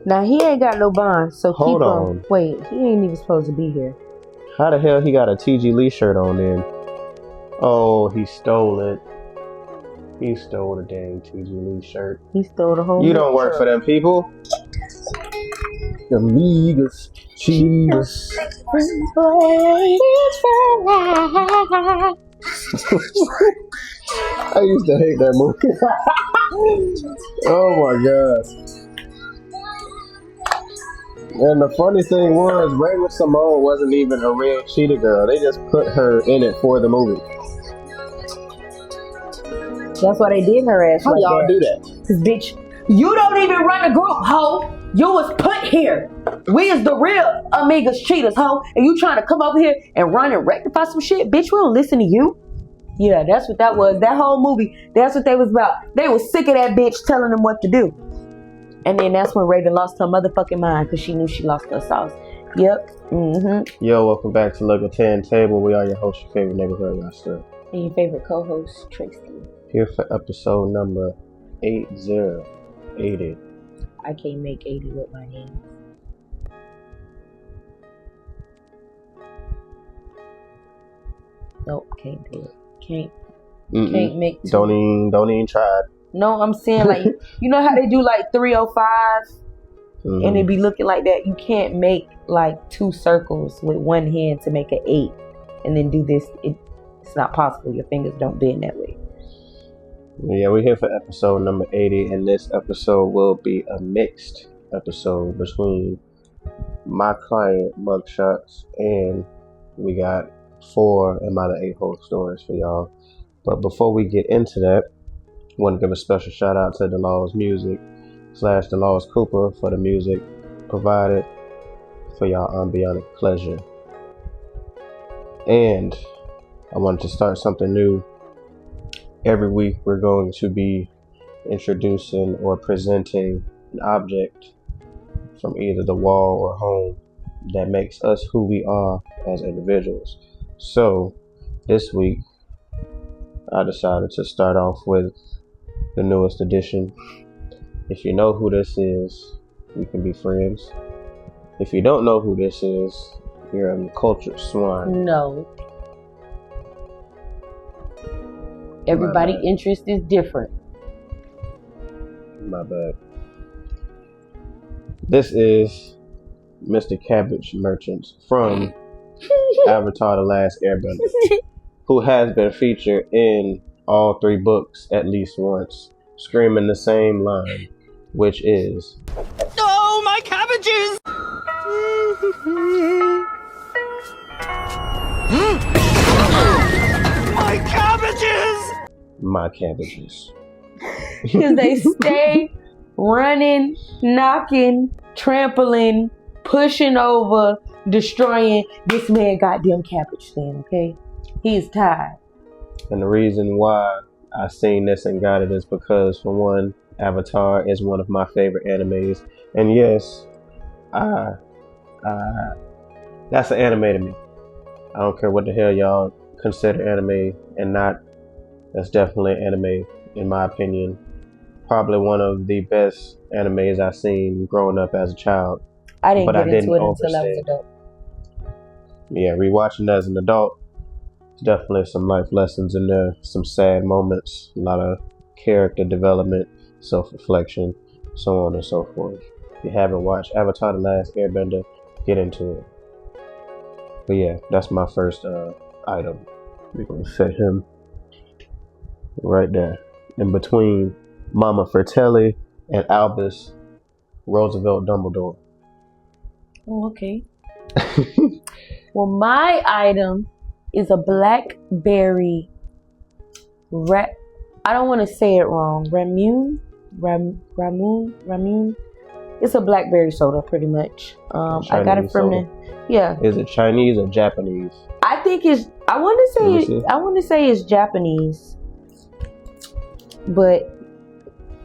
Now he ain't got no bond, so Hold keep on. him. Wait, he ain't even supposed to be here. How the hell he got a TG Lee shirt on then? Oh, he stole it. He stole the dang TG Lee shirt. He stole the whole. You don't work for them people. Amigas, cheaters. I used to hate that movie. Oh my god. And the funny thing was, Raven Simone wasn't even a real cheetah girl. They just put her in it for the movie. That's why they did her ass. How like y'all that. do that? Cause bitch, you don't even run a group, ho. You was put here. We is the real Amigas cheaters, ho. And you trying to come over here and run and rectify some shit? Bitch, we don't listen to you. Yeah, that's what that was. That whole movie, that's what they was about. They was sick of that bitch telling them what to do. And then that's when Raven lost her motherfucking mind because she knew she lost her sauce. Yep. Mm-hmm. Yo, welcome back to Likkle 10 Table. We are your host, your favorite neighborhood wrestler. And your favorite co-host, Tracy. Here for episode number 80. I can't make 80 with my hands. Nope, can't do it. Can't make two. Don't even try it. No, I'm saying like, you know how they do like 305 and it be looking like that? You can't make like two circles with one hand to make an 8 and then do this. It's not possible. Your fingers don't bend that way. Yeah, we're here for episode number 80, and this episode will be a mixed episode between my client mugshots and we got 4 and my 8 whole stories for y'all. But before we get into that, I want to give a special shout out to DeLaw's Music / DeLaw's Cooper for the music provided for y'all ambionic pleasure. And I wanted to start something new. Every week we're going to be introducing or presenting an object from either the wall or home that makes us who we are as individuals. So this week I decided to start off with the newest edition. If you know who this is, we can be friends. If you don't know who this is, you're a cultured swine. No. Everybody's interest is different. My bad. This is Mr. Cabbage Merchant from Avatar: The Last Airbender, who has been featured in all 3 books at least once, screaming the same line, which is, "Oh, my cabbages!" My cabbages! my cabbages. Because they stay running, knocking, trampling, pushing over, destroying this man goddamn cabbage stand, okay? He is tired. And the reason why I seen this and got it is because, for one, Avatar is one of my favorite animes. And yes, that's an anime to me. I don't care what the hell y'all consider anime and not. That's definitely anime, in my opinion. Probably one of the best animes I've seen growing up as a child. I didn't get into it until I was adult. Yeah, rewatching as an adult, definitely some life lessons in there, some sad moments, a lot of character development, self-reflection, so on and so forth. If you haven't watched Avatar: The Last Airbender, get into it. But yeah, that's my first item. We're going to set him right there, in between Mama Fratelli and Albus Roosevelt Dumbledore. Oh, okay. Well, my item is a blackberry I don't want to say it wrong. Ramune. It's a blackberry soda, pretty much. I got it from Is it Chinese or Japanese? I think it's. I want to say it's Japanese, but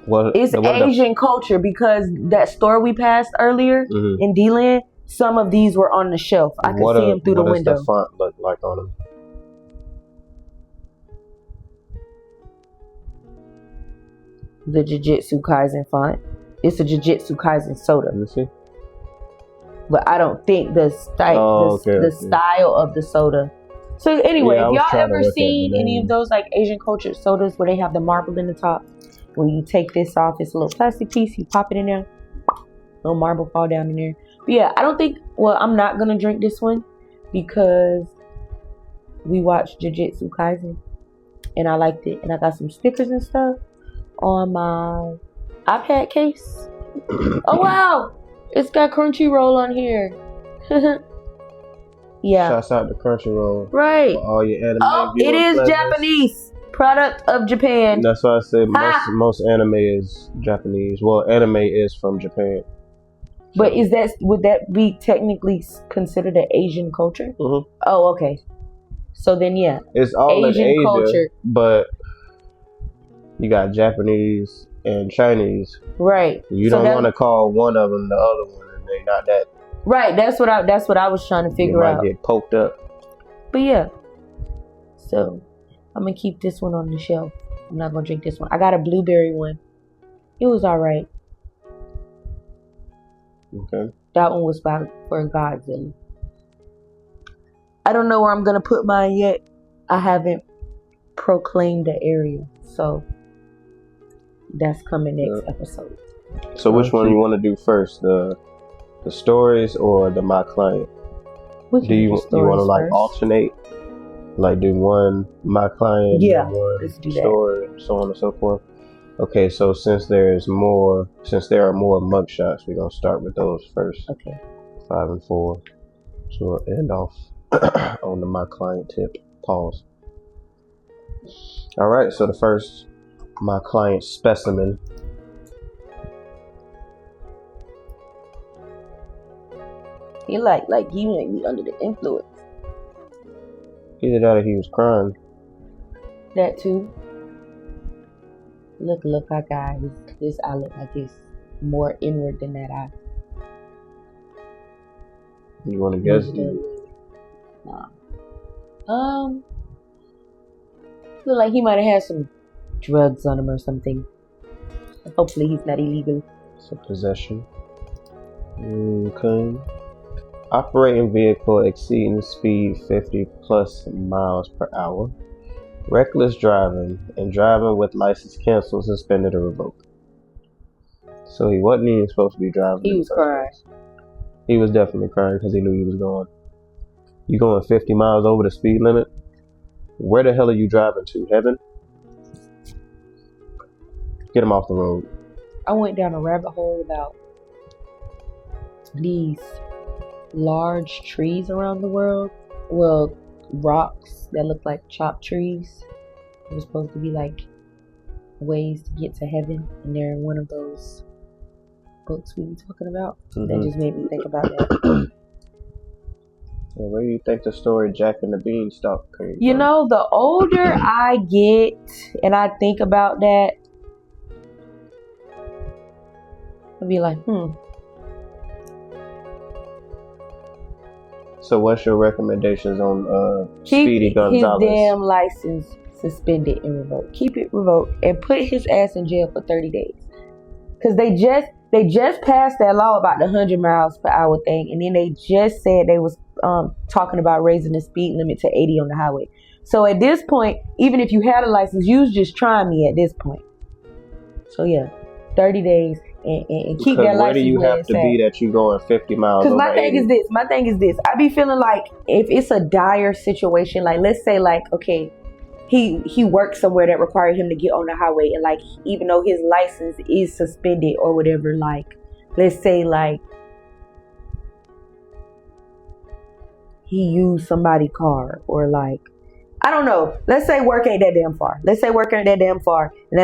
it's Asian culture because that store we passed earlier in D-Land. Some of these were on the shelf. I could see them through the window. What does the font look like on them? The Jujutsu Kaisen font. It's a Jujutsu Kaisen soda. Let me see. But I don't think the style style of the soda. So anyway, Yeah, if y'all trying to ever look at the seen any name. of those like Asian cultured sodas where they have the marble in the top, when you take this off, it's a little plastic piece, you pop it in there, little marble fall down in there. But yeah, I don't think. Well, I'm not gonna drink this one because we watched Jujutsu Kaisen and I liked it, and I got some stickers and stuff on my iPad case. Oh wow, it's got Crunchyroll on here. Yeah. Shouts out to Crunchyroll. Right. For all your anime Oh, it is pleasures. Japanese. Product of Japan. That's why I said most anime is Japanese. Well, anime is from Japan. But would that be technically considered an Asian culture? Mm-hmm. Oh, okay. So then, yeah. It's all Asian in Asia, culture. but you got Japanese and Chinese. Right. You don't want to call one of them the other one, and they not that. Right. That's what I was trying to figure out. You might get poked up. But yeah. So I'm gonna keep this one on the shelf. I'm not gonna drink this one. I got a blueberry one. It was all right. Okay. That one was for Godzilla. I don't know where I'm gonna put mine yet. I haven't proclaimed the area, so that's coming next episode. So which one you want to do first, the stories or the My Client? Do you want to like alternate, like do one My Client, one let's do story, so on and so forth? Okay, so since there are more mugshots, we're gonna start with those first. Okay. 5 and 4. So we'll end off on the My Client tip. Pause. All right, so the first My Client specimen. He like he made me under the influence. Either that or he was crying. That too. Look, our guy. This eye look like it's more inward than that eye. You want to guess? Nah. Look like he might have had some drugs on him or something. Hopefully he's not illegal. So possession. Okay. Operating vehicle exceeding speed 50 plus miles per hour. Reckless driving and driving with license canceled, suspended, or revoked. So he wasn't even supposed to be driving. He was crying. He was definitely crying because he knew he was going. You going 50 miles over the speed limit? Where the hell are you driving to? Heaven? Get him off the road. I went down a rabbit hole about these large trees around the world. Well, rocks that look like chopped trees. It was supposed to be like ways to get to heaven, and they're in one of those books we were talking about. That just made me think about that. And where do you think the story Jack and the Beanstalk came You from? know, the older I get and I think about that, I'll be like, So what's your recommendations on Speedy Gonzalez? Keep his damn license suspended and revoked. Keep it revoked and put his ass in jail for 30 days. Because they just passed that law about the 100 miles per hour thing, and then they just said they was talking about raising the speed limit to 80 on the highway. So at this point, even if you had a license, you was just trying me at this point. So yeah, 30 days and keep that license. Where do you have to be that you going 50 miles? Because my thing is this. I be feeling like if it's a dire situation, like let's say like, okay, he works somewhere that requires him to get on the highway, and like even though his license is suspended or whatever, like let's say like he used somebody's car, or like I don't know, let's say work ain't that damn far. And that's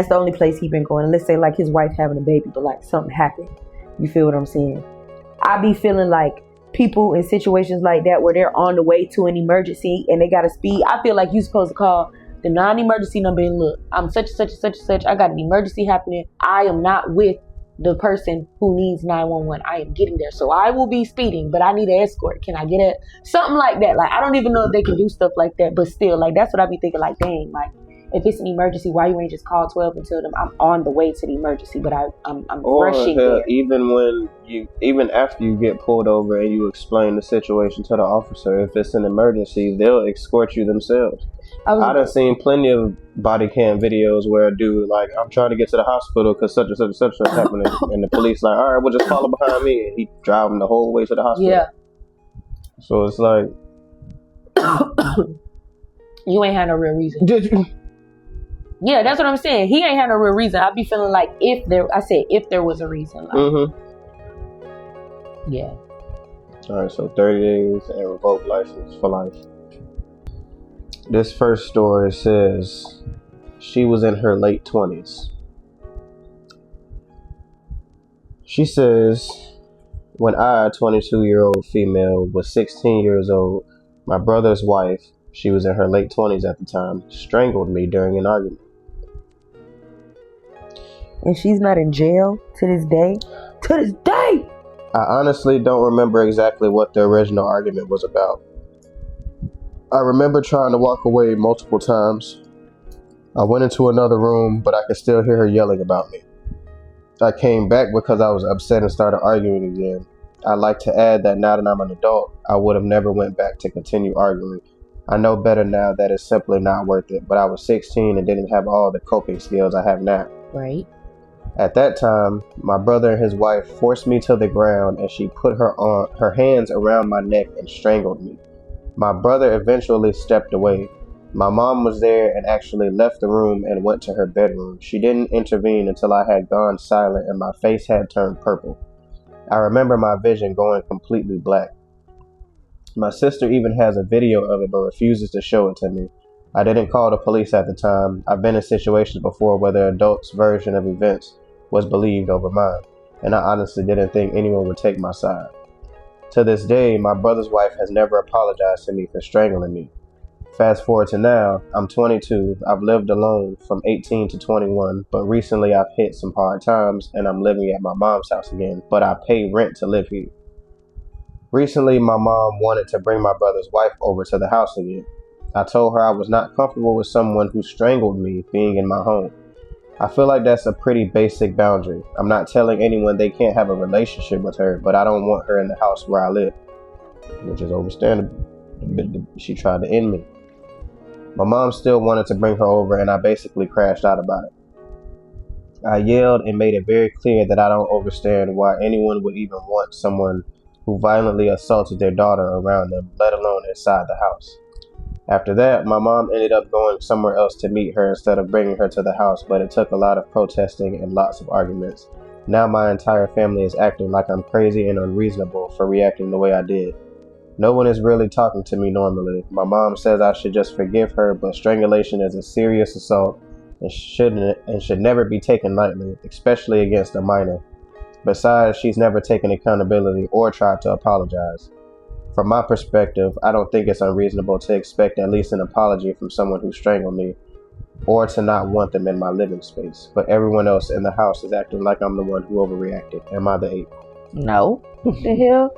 the only place he been going. And let's say like his wife having a baby, but like something happened. You feel what I'm saying? I be feeling like people in situations like that where they're on the way to an emergency and they gotta speed. I feel like you supposed to call the non-emergency number and look, I'm such and such and such and such. I got an emergency happening. I am not with the person who needs 911. I am getting there. So I will be speeding, but I need an escort. Can I get it? Something like that. Like, I don't even know if they can do stuff like that, but still, like, that's what I be thinking. Like, dang, like, if it's an emergency, why you ain't just call 12 and tell them I'm on the way to the emergency, but I'm Or rushing hell, there. even after you get pulled over and you explain the situation to the officer, if it's an emergency, they'll escort you themselves. I done seen plenty of body cam videos where a dude like, I'm trying to get to the hospital because such and such and such is happening, and the police like, all right, well just follow behind me, and he driving the whole way to the hospital. Yeah. So it's like, you ain't had no real reason. did you? Yeah, that's what I'm saying. He ain't had no real reason. I be feeling like if there was a reason. Like, yeah. All right, so 30 days and revoked license for life. This first story says she was in her late 20s. She says, when I, a 22-year-old female, was 16 years old, my brother's wife, she was in her late 20s at the time, strangled me during an argument. And she's not in jail to this day? To this day! I honestly don't remember exactly what the original argument was about. I remember trying to walk away multiple times. I went into another room, but I could still hear her yelling about me. I came back because I was upset and started arguing again. I'd like to add that now that I'm an adult, I would have never went back to continue arguing. I know better now that it's simply not worth it, but I was 16 and didn't have all the coping skills I have now. Right. At that time, my brother and his wife forced me to the ground, and she put her hands around my neck and strangled me. My brother eventually stepped away. My mom was there and actually left the room and went to her bedroom. She didn't intervene until I had gone silent and my face had turned purple. I remember my vision going completely black. My sister even has a video of it but refuses to show it to me. I didn't call the police at the time. I've been in situations before where the adult's version of events was believed over mine, and I honestly didn't think anyone would take my side. To this day, my brother's wife has never apologized to me for strangling me. Fast forward to now, I'm 22, I've lived alone from 18 to 21, but recently I've hit some hard times and I'm living at my mom's house again, but I pay rent to live here. Recently, my mom wanted to bring my brother's wife over to the house again. I told her I was not comfortable with someone who strangled me being in my home. I feel like that's a pretty basic boundary. I'm not telling anyone they can't have a relationship with her, but I don't want her in the house where I live, which is understandable. She tried to end me. My mom still wanted to bring her over, and I basically crashed out about it. I yelled and made it very clear that I don't understand why anyone would even want someone who violently assaulted their daughter around them, let alone inside the house. After that, my mom ended up going somewhere else to meet her instead of bringing her to the house, but it took a lot of protesting and lots of arguments. Now my entire family is acting like I'm crazy and unreasonable for reacting the way I did. No one is really talking to me normally. My mom says I should just forgive her, but strangulation is a serious assault and should never be taken lightly, especially against a minor. Besides, she's never taken accountability or tried to apologize. From my perspective, I don't think it's unreasonable to expect at least an apology from someone who strangled me, or to not want them in my living space. But everyone else in the house is acting like I'm the one who overreacted. Am I the ape? No. What the hell?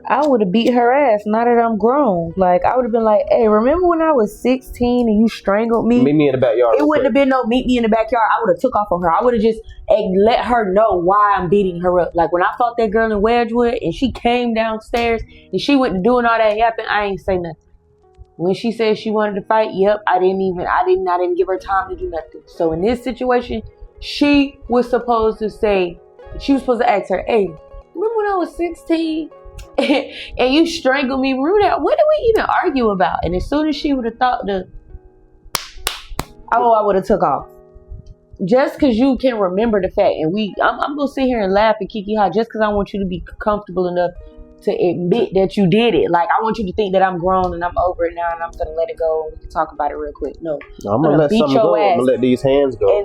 I would have beat her ass now that I'm grown. Like, I would have been like, hey, remember when I was 16 and you strangled me? Meet me in the backyard. It wouldn't have been no meet me in the backyard. I would have took off on her. I would have just let her know why I'm beating her up. Like, when I fought that girl in Wedgwood and she came downstairs and she wasn't doing all that yapping, I ain't say nothing. When she said she wanted to fight, yep, I didn't give her time to do nothing. So in this situation, she was supposed to ask her, hey, remember when I was 16? And you strangled me, remember that? What did we even argue about? And as soon as she would have thought I would have took off. Just because you can remember the fact, and I'm gonna sit here and laugh and kiki ha just because I want you to be comfortable enough to admit that you did it. Like, I want you to think that I'm grown and I'm over it now and I'm gonna let it go and we can talk about it real quick. No, I'm gonna let something go. I'm gonna let these hands go.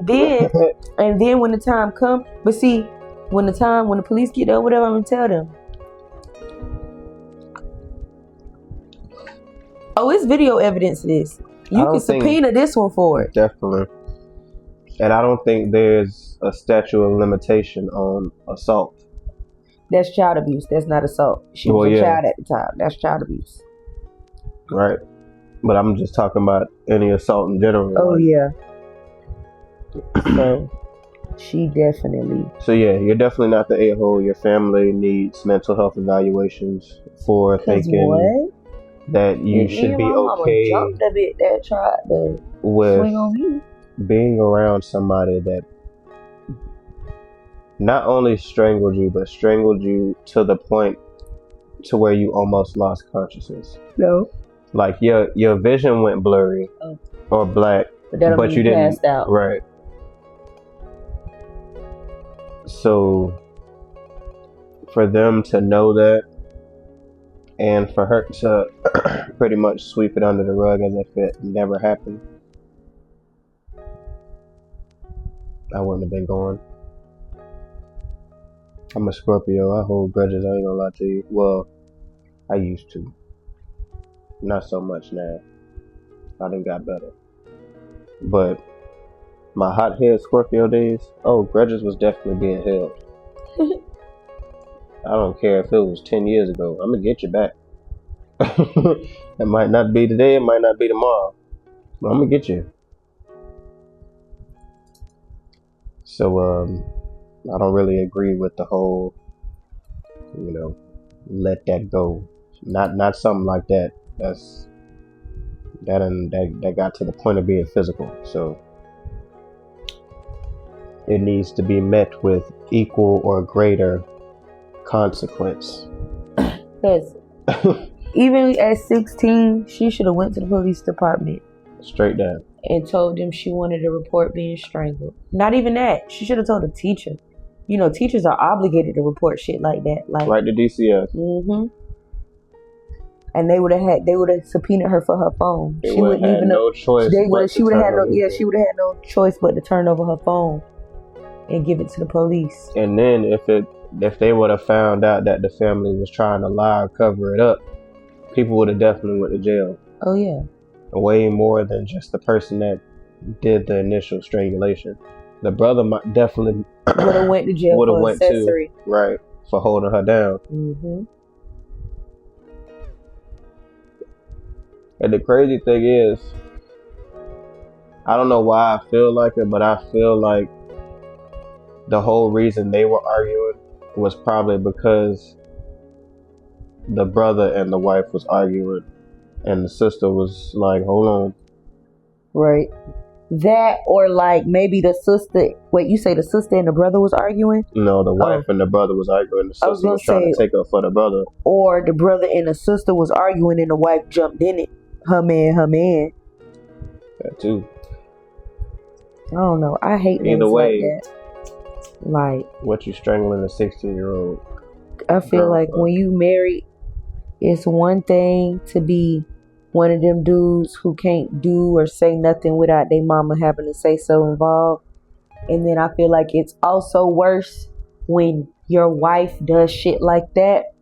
And then when the time comes, but see, when the police get there, whatever, I'm gonna tell them. Oh, it's video evidence of this. You can subpoena this one for it. Definitely. And I don't think there's a statute of limitation on assault. That's child abuse. That's not assault. She was a child at the time. That's child abuse. Right. But I'm just talking about any assault in general. Oh like, yeah. So she definitely. So yeah, you're definitely not the a-hole. Your family needs mental health evaluations for thinking What? that you should be my mama okay jumped a bit that tried to with swing on me. being around somebody that not only strangled you, but strangled you to the point to where you almost lost consciousness. No. Like your vision went blurry or black, But you didn't. Passed out. Right. So for them to know that, and for her to pretty much sweep it under the rug as if it never happened, I wouldn't have been going. I'm a Scorpio. I hold grudges. I ain't gonna lie to you. Well, I used to. Not so much now. I done got better. But my hothead Scorpio days, grudges was definitely being held. I don't care if it was 10 years ago. I'm gonna get you back. It might not be today. It might not be tomorrow. But I'm gonna get you. So, I don't really agree with the whole, let that go. Not something like that. That got to the point of being physical. So it needs to be met with equal or greater consequence. Because even at 16, she should have went to the police department. Straight down. And told them she wanted to report being strangled. Not even that. She should have told the teacher. Teachers are obligated to report shit like that. Like the DCF. Mm-hmm. And they would have subpoenaed her for her phone. She wouldn't even no choice. She would have had no choice but to turn over her phone and give it to the police. And then if they would have found out that the family was trying to lie or cover it up, people would have definitely went to jail. Oh yeah. Way more than just the person that did the initial strangulation. The brother might definitely would have went to jail for accessory. Right, for holding her down. Mm-hmm. And the crazy thing is, I don't know why I feel like it, but I feel like the whole reason they were arguing was probably because the brother and the wife was arguing, and the sister was like, hold on. Right. That, or like maybe the sister. Wait, you say the sister and the brother was arguing? No, the wife and the brother was arguing. The sister was trying to take up for the brother. Or the brother and the sister was arguing and the wife jumped in it. Her man. That too. I don't know. I hate either way. Like that. Like, what you strangling a 16-year-old? I feel like when you married, it's one thing to be one of them dudes who can't do or say nothing without their mama having to say so involved. And then I feel like it's also worse when your wife does shit like that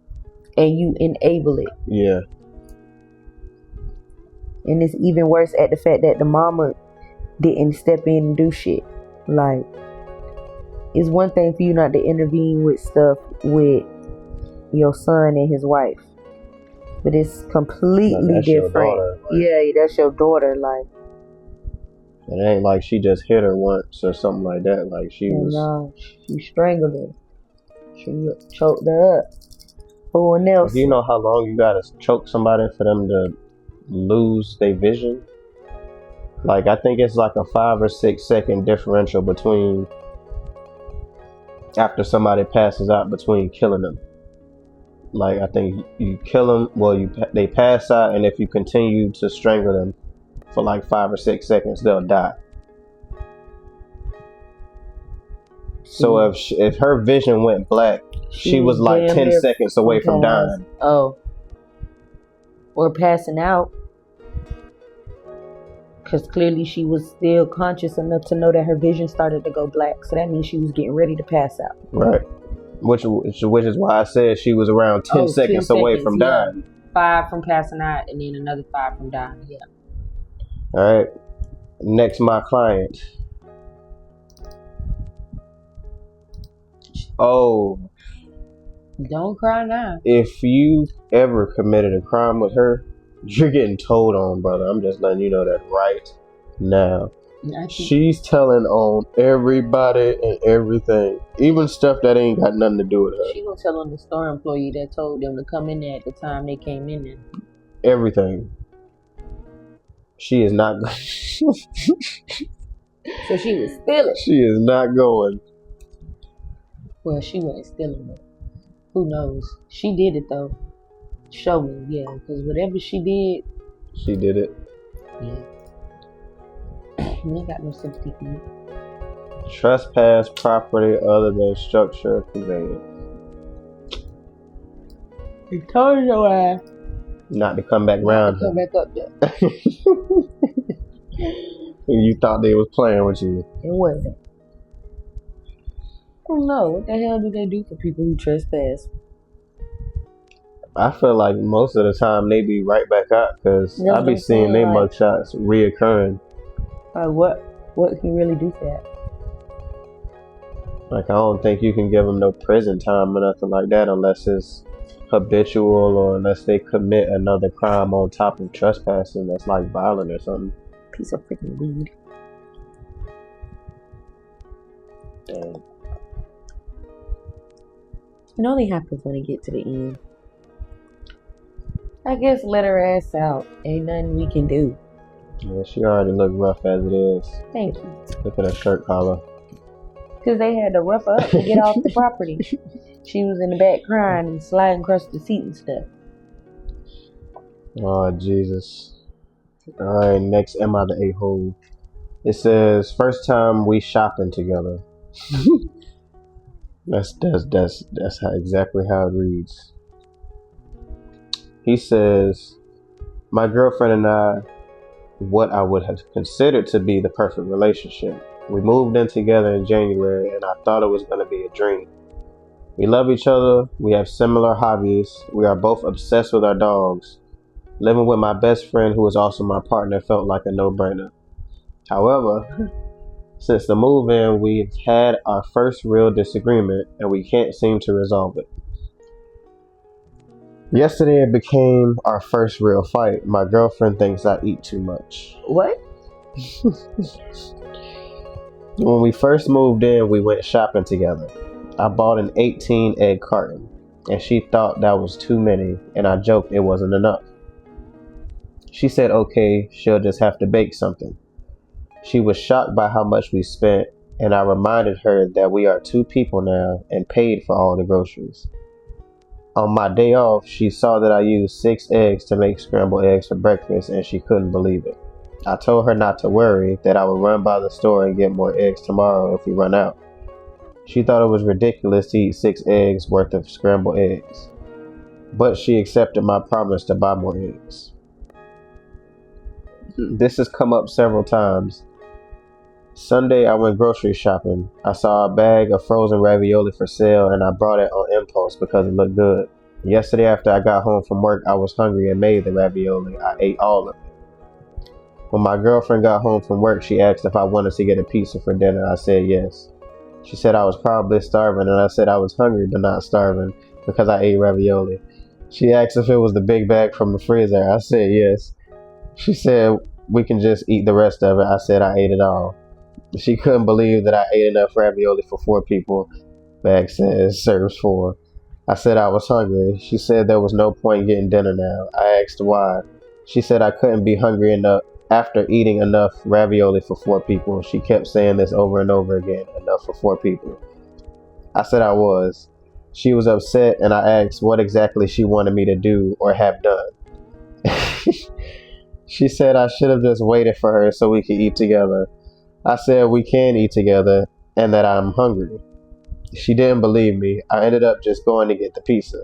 and you enable it. Yeah. And it's even worse at the fact that the mama didn't step in and do shit. Like, it's one thing for you not to intervene with stuff with your son and his wife. But it's completely different. Daughter, yeah, that's your daughter. Like, it ain't like she just hit her once or something like that. Like she strangled her. She choked her up. Who else? Do you know how long you gotta choke somebody for them to lose their vision? Like, I think it's like a 5 or 6 second differential between after somebody passes out between killing them. Like, I think you kill them, they pass out, and if you continue to strangle them for like 5 or 6 seconds, they'll die. So if her vision went black, she was like 10 seconds away from dying. Oh. Or passing out. Because clearly she was still conscious enough to know that her vision started to go black. So that means she was getting ready to pass out. Right. Which is why I said she was around 10 seconds away from dying. 5 from passing out and then another 5 from dying. Yeah. All right. Next, my client. Oh. Don't cry now. If you ever committed a crime with her, You're getting told on, brother. I'm just letting you know that right now. She's telling on everybody and everything, even stuff that ain't got nothing to do with her. She gonna tell on the store employee that told them to come in there at the time they came in there. Everything. She is not. So she was stealing. She is not going. Well, she wasn't stealing it. Who knows? She did it though. Show me, yeah, because whatever she did. She did it. Yeah. I got no sympathy for you. Trespass property other than structure conveyance. You told your ass not to come back round. Come back up there. You thought they was playing with you. It wasn't. I don't know. What the hell do they do for people who trespass? I feel like most of the time they be right back out because I be seeing their mugshots reoccurring. What can you really do for that? Like, I don't think you can give them no prison time or nothing like that unless it's habitual or unless they commit another crime on top of trespassing that's like violent or something. Piece of freaking weed. Dang. It only happens when it get to the end. I guess let her ass out. Ain't nothing we can do. Yeah, she already look rough as it is. Thank you. Look at her shirt collar. Because they had to rough her up to get off the property. She was in the back crying and sliding across the seat and stuff. Oh, Jesus. Alright, next, am I the a-hole? It says, first time we shopping together. That's exactly how it reads. He says, my girlfriend and I, what I would have considered to be the perfect relationship. We moved in together in January and I thought it was going to be a dream. We love each other. We have similar hobbies. We are both obsessed with our dogs. Living with my best friend, who is also my partner, felt like a no-brainer. However, since the move-in, we've had our first real disagreement and we can't seem to resolve it. Yesterday it became our first real fight. My girlfriend thinks I eat too much. What? When we first moved in, we went shopping together. I bought an 18 egg carton and she thought that was too many and I joked it wasn't enough. She said okay, she'll just have to bake something. She was shocked by how much we spent and I reminded her that we are 2 people now and paid for all the groceries. On my day off, she saw that I used 6 eggs to make scrambled eggs for breakfast and she couldn't believe it. I told her not to worry, that I would run by the store and get more eggs tomorrow if we run out. She thought it was ridiculous to eat 6 eggs worth of scrambled eggs. But she accepted my promise to buy more eggs. This has come up several times. Sunday I went grocery shopping. I saw a bag of frozen ravioli for sale and I brought it on impulse because it looked good. Yesterday after I got home from work, I was hungry and made the ravioli. I ate all of it. When my girlfriend got home from work, she asked if I wanted to get a pizza for dinner. I said yes. She said I was probably starving and I said I was hungry but not starving because I ate ravioli. She asked if it was the big bag from the freezer. I said yes. She said we can just eat the rest of it. I said I ate it all. She couldn't believe that I ate enough ravioli for 4 people. Bag says serves 4. I said I was hungry. She said there was no point getting dinner now. I asked why. She said I couldn't be hungry enough after eating enough ravioli for 4 people. She kept saying this over and over again, enough for 4 people. I said I was. She was upset and I asked what exactly she wanted me to do or have done. She said I should have just waited for her so we could eat together. I said we can eat together and that I'm hungry. She didn't believe me. I ended up just going to get the pizza.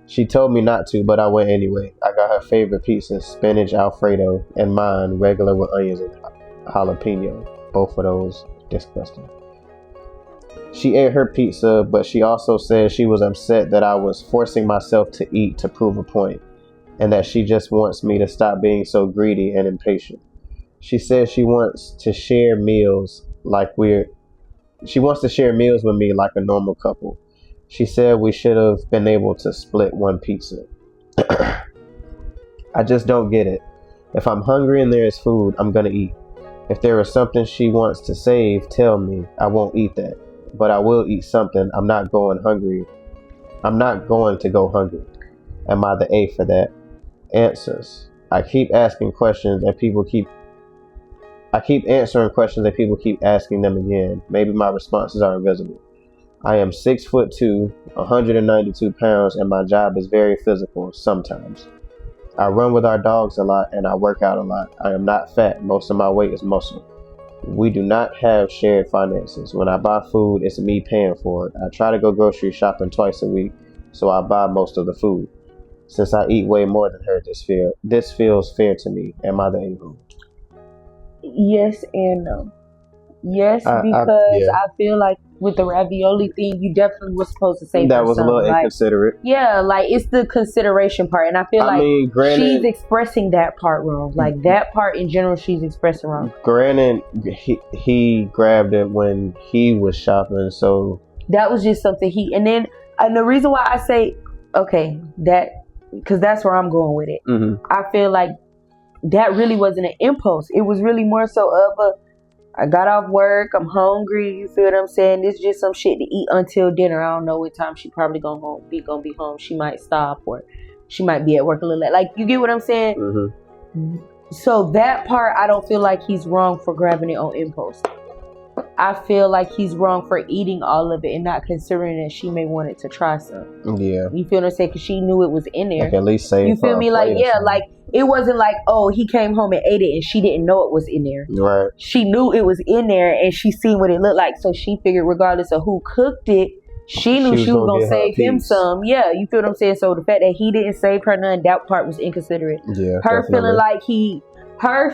She told me not to, but I went anyway. I got her favorite pizza, spinach Alfredo, and mine, regular with onions and jalapeno. Both of those disgusting. She ate her pizza, but she also said she was upset that I was forcing myself to eat to prove a point, and that she just wants me to stop being so greedy and impatient. She says she wants to share meals with me like a normal couple. She said we should have been able to split one pizza. I just don't get it. If I'm hungry and there is food, I'm gonna eat. If there is something she wants to save, tell me. I won't eat that. But I will eat something. I'm not going hungry. I'm not going to go hungry. Am I the A for that? Answers. I keep asking questions and people keep answering questions and people keep asking them again. Maybe my responses are invisible. I am 6'2", 192 pounds, and my job is very physical sometimes. I run with our dogs a lot and I work out a lot. I am not fat. Most of my weight is muscle. We do not have shared finances. When I buy food, it's me paying for it. I try to go grocery shopping twice a week, so I buy most of the food. Since I eat way more than her, this feels fair to me. Am I the a-hole? Yes and no. Yes, I because I feel like with the ravioli thing, you definitely was supposed to say that was a little inconsiderate. Yeah, like it's the consideration part, and I feel granted, she's expressing that part wrong. Like that part in general, she's expressing wrong. Granted, he grabbed it when he was shopping, so that was just something and the reason why I say okay that because that's where I'm going with it. Mm-hmm. I feel like that really wasn't an impulse. It was really more so of I got off work, I'm hungry, you feel what I'm saying? This is just some shit to eat until dinner. I don't know what time she probably gonna be home. She might stop or she might be at work a little late. Like, you get what I'm saying? Mm-hmm. So that part, I don't feel like he's wrong for grabbing it on impulse. I feel like he's wrong for eating all of it and not considering that she may want it to try some. Yeah. You feel what I'm saying? Because she knew it was in there. Like at least say you feel me? Like, yeah, like it wasn't like, oh, he came home and ate it and she didn't know it was in there. Right. She knew it was in there and she seen what it looked like. So she figured regardless of who cooked it, she knew she was going to save him some. Yeah, you feel what I'm saying? So the fact that he didn't save her none, that part was inconsiderate. Yeah, Her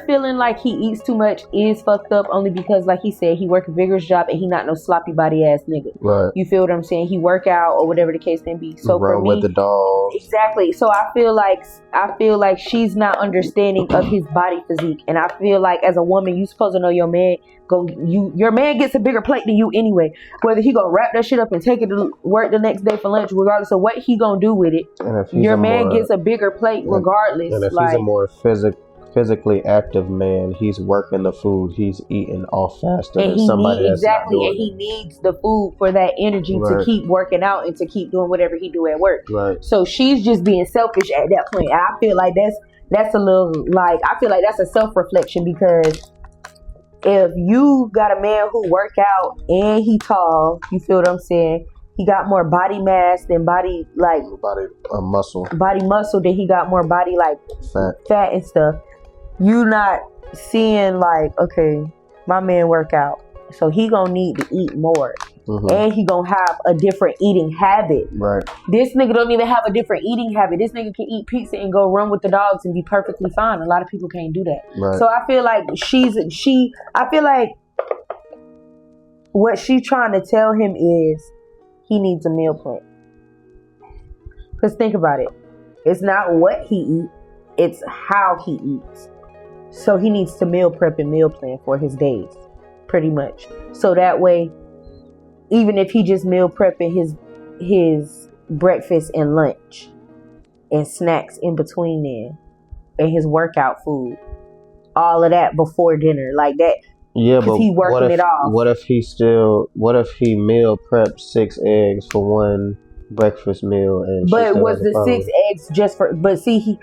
feeling like he eats too much is fucked up only because, like he said, he work a vigorous job and he not no sloppy body ass nigga. Right. You feel what I'm saying? He work out or whatever the case may be. So run for me, with the dogs. Exactly. So I feel like she's not understanding of his body physique, and I feel like as a woman, you supposed to know your man. Your man gets a bigger plate than you anyway. Whether he gonna wrap that shit up and take it to work the next day for lunch, regardless of what he gonna do with it, your man gets a bigger plate regardless. And if he's a more physically active man, he's working the food, he's eating off faster than somebody that's not doing and he needs the food for that energy to keep working out and to keep doing whatever he do at work. Right. So she's just being selfish at that point. And I feel like that's a little like I feel like that's a self-reflection because if you got a man who work out and he tall, you feel what I'm saying? He got more body mass than body muscle than he got more body like fat and stuff. You not seeing like, okay, my man work out, so he gonna need to eat more. Mm-hmm. And he gonna have a different eating habit. Right. This nigga don't even have a different eating habit. This nigga can eat pizza and go run with the dogs and be perfectly fine. A lot of people can't do that. Right. So I feel like I feel like what she's trying to tell him is he needs a meal plan. Because think about it. It's not what he eats, it's how he eats. So he needs to meal prep and meal plan for his days, pretty much. So that way, even if he just meal prepping his breakfast and lunch and snacks in between there and his workout food, all of that before dinner, like that. Yeah, but he working it off. What if he meal prepped 6 eggs for one breakfast meal? But was the 6 eggs just for? But see,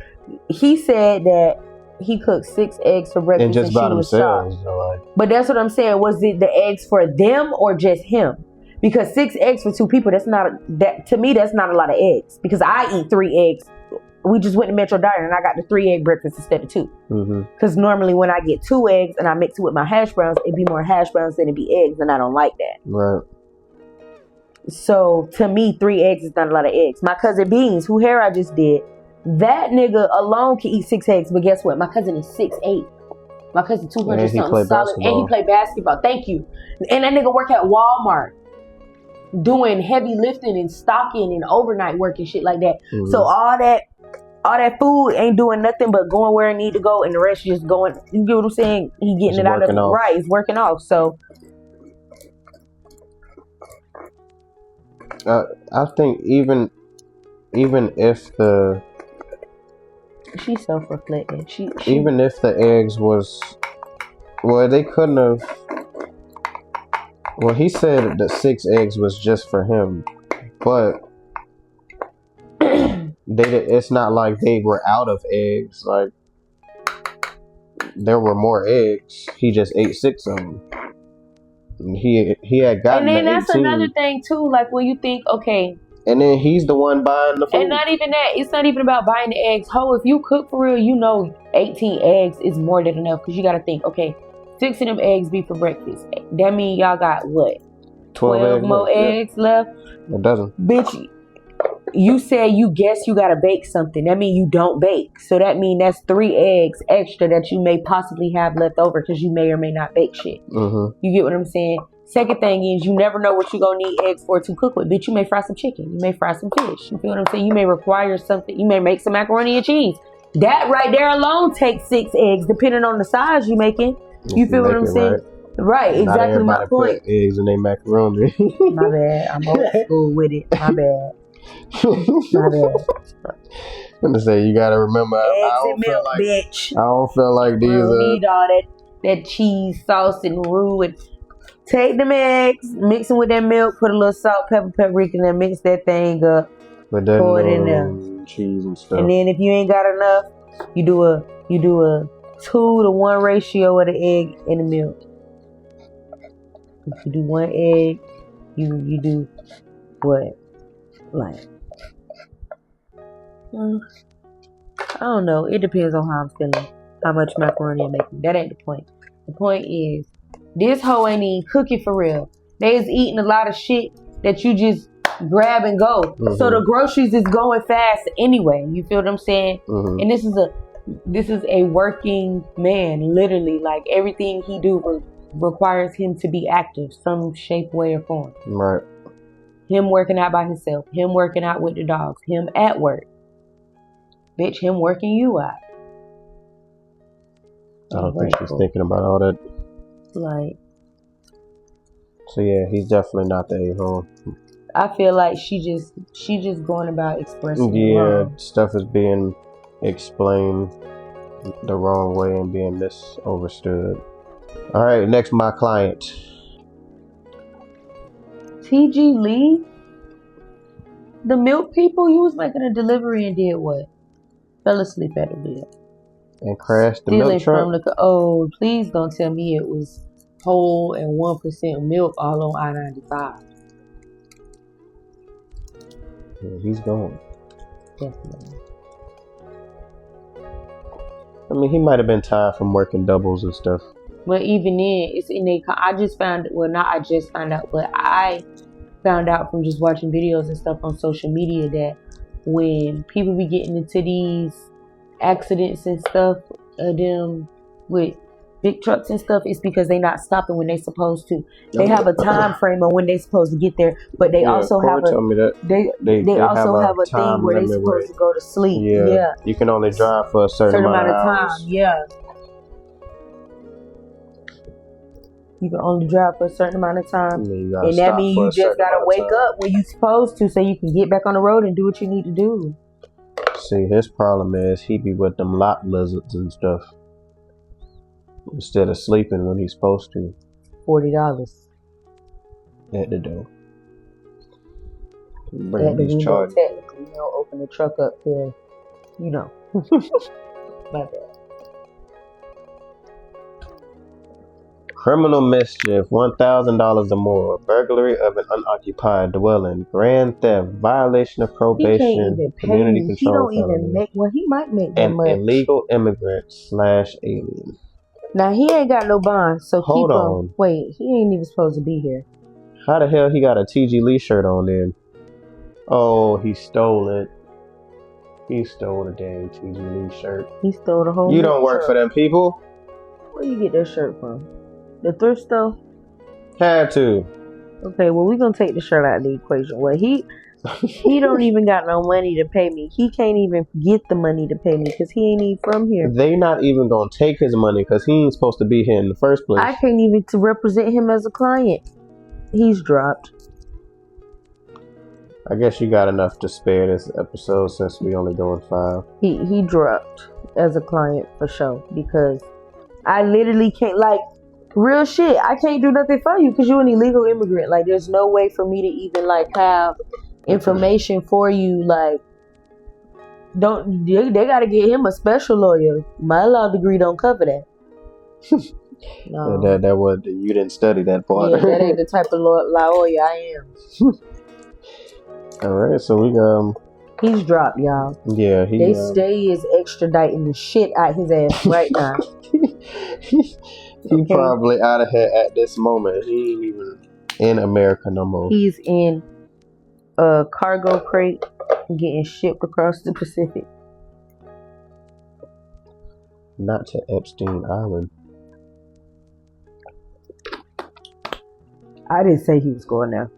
he said that he cooked 6 eggs for breakfast and just she by was themselves. shocked. But that's what I'm saying. Was it the eggs for them or just him? Because 6 eggs for 2 people, to me, that's not a lot of eggs. Because I eat 3 eggs. We just went to Metro Diner and I got the 3 egg breakfast instead of 2. Because normally when I get 2 eggs and I mix it with my hash browns, it'd be more hash browns than it'd be eggs, and I don't like that. Right. So to me, 3 eggs is not a lot of eggs. My cousin Beans, who hair I just did, that nigga alone can eat 6 eggs. But guess what? My cousin is 6'8". My cousin 200 something solid, and he play basketball. Thank you. And that nigga work at Walmart, doing heavy lifting and stocking and overnight work and shit like that. So all that food ain't doing nothing but going where it need to go, and the rest just going. You get what I'm saying? He getting it out of right. It's working off. So I think even if She's self-reflecting. She Even if the eggs was, well, they couldn't have. Well, he said that 6 eggs was just for him, but it's not like they were out of eggs. Like, there were more eggs. He just ate 6 of them. And he had gotten. And then the that's 18. another thing too. Like when you think, okay, And then he's the one buying the food. and not even that. It's not even about buying the eggs. If you cook for real, you know 18 eggs is more than enough. Because you got to think, okay, 6 of them eggs be for breakfast. That means y'all got what? 12 more eggs left? A dozen. Bitch, you said you guess you got to bake something. That means you don't bake. So that means that's 3 eggs extra that you may possibly have left over because you may or may not bake shit. Mm-hmm. You get what I'm saying? Second thing is, you never know what you're going to need eggs for to cook with. Bitch, you may fry some chicken. You may fry some fish. You feel what I'm saying? You may require something. You may make some macaroni and cheese. That right there alone takes 6 eggs, depending on the size you're making. You feel what I'm saying? Right, exactly my point. Put eggs in their macaroni. My bad. I'm old school with it. My bad. My bad. I'm gonna say, you gotta remember, Eggs and milk, bitch. I don't feel like these don't need all that cheese, sauce, and roux. And take them eggs, mix them with that milk, put a little salt, pepper, paprika, and then mix that thing up. Pour it in there. Cheese and stuff. And then if you ain't got enough, you do a 2-to-1 ratio of the egg and the milk. If you do 1 egg, you do what? Like, I don't know. It depends on how I'm feeling, how much macaroni I'm making. That ain't the point. The point is, this hoe ain't even cooking for real. They is eating a lot of shit that you just grab and go. Mm-hmm. So the groceries is going fast anyway. You feel what I'm saying? Mm-hmm. And this is a working man, literally. Like, everything he do requires him to be active, some shape, way, or form. Right. Him working out by himself. Him working out with the dogs. Him at work. Bitch, him working you out. I don't think she's thinking about all that. Like. So yeah, he's definitely not the a-hole. I feel like she just going about expressing. Yeah, wrong. Stuff is being explained the wrong way and being misunderstood. All right, next, my client. T.G. Lee? The milk people? You was making a delivery and did what? Fell asleep at the wheel. And crashed the milk truck? Oh, please don't tell me it was whole and 1% milk all on I-95. Yeah, he's gone. Definitely. I mean, he might have been tired from working doubles and stuff. But even then, it's in a. I found out from just watching videos and stuff on social media that when people be getting into these accidents and stuff, them with big trucks and stuff, it's because they not stopping when they supposed to. They have a time frame on when they supposed to get there, but they also have they also have a thing where they supposed to go to sleep. Yeah. You can only drive for a certain amount of hours. Time. Yeah. You can only drive for a certain amount of time. And that means you just gotta wake up when you supposed to so you can get back on the road and do what you need to do. See, his problem is he be with them lot lizards and stuff instead of sleeping when he's supposed to. $40 at the door. Bring these charges. Technically, you don't open the truck up till, you know. My bad. Criminal mischief, $1,000 or more. Burglary of an unoccupied dwelling. Grand theft. Violation of probation. Community control. He don't even make. Well, he might make that much. Illegal immigrant / alien. Now he ain't got no bond, so hold on. Wait, he ain't even supposed to be here. How the hell he got a T.G. Lee shirt on then? Oh, he stole it. He stole the damn T.G. Lee shirt. He stole the whole. You don't work for them people. Where you get that shirt from? The thrift store? Had to. Okay, well, we're going to take the shirt out of the equation. Well, he don't even got no money to pay me. He can't even get the money to pay me because he ain't even from here. They not even going to take his money because he ain't supposed to be here in the first place. I can't even to represent him as a client. He's dropped. I guess you got enough to spare this episode since we only doing 5. He dropped as a client for sure because I literally can't, like, real shit. I can't do nothing for you because you're an illegal immigrant. Like, there's no way for me to even like have information for you. Like, they gotta get him a special lawyer. My law degree don't cover that. No. Yeah, that was, you didn't study that part. Yeah, that ain't the type of lawyer I am. All right, so we He's dropped, y'all. yeah, They is extraditing the shit out his ass right now. he probably out of here at this moment. He ain't even in America no more. He's in a cargo crate getting shipped across the Pacific. Not to Epstein Island. I didn't say he was going there.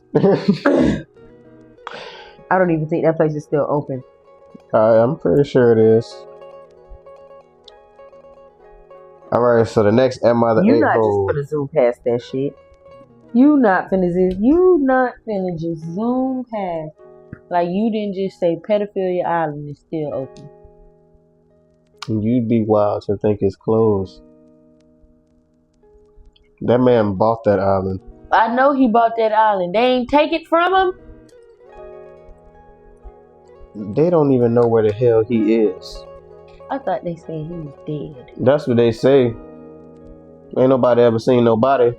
I don't even think that place is still open. I'm pretty sure it is. Alright, so the next Am I the You not A-hole? just finna zoom past that shit. You not finna just zoom past. Like, you didn't just say Pedophilia Island is still open. You'd be wild to think it's closed. That man bought that island. I know he bought that island. They ain't take it from him. They don't even know where the hell he is. I thought they said he was dead. That's what they say. Ain't nobody ever seen nobody.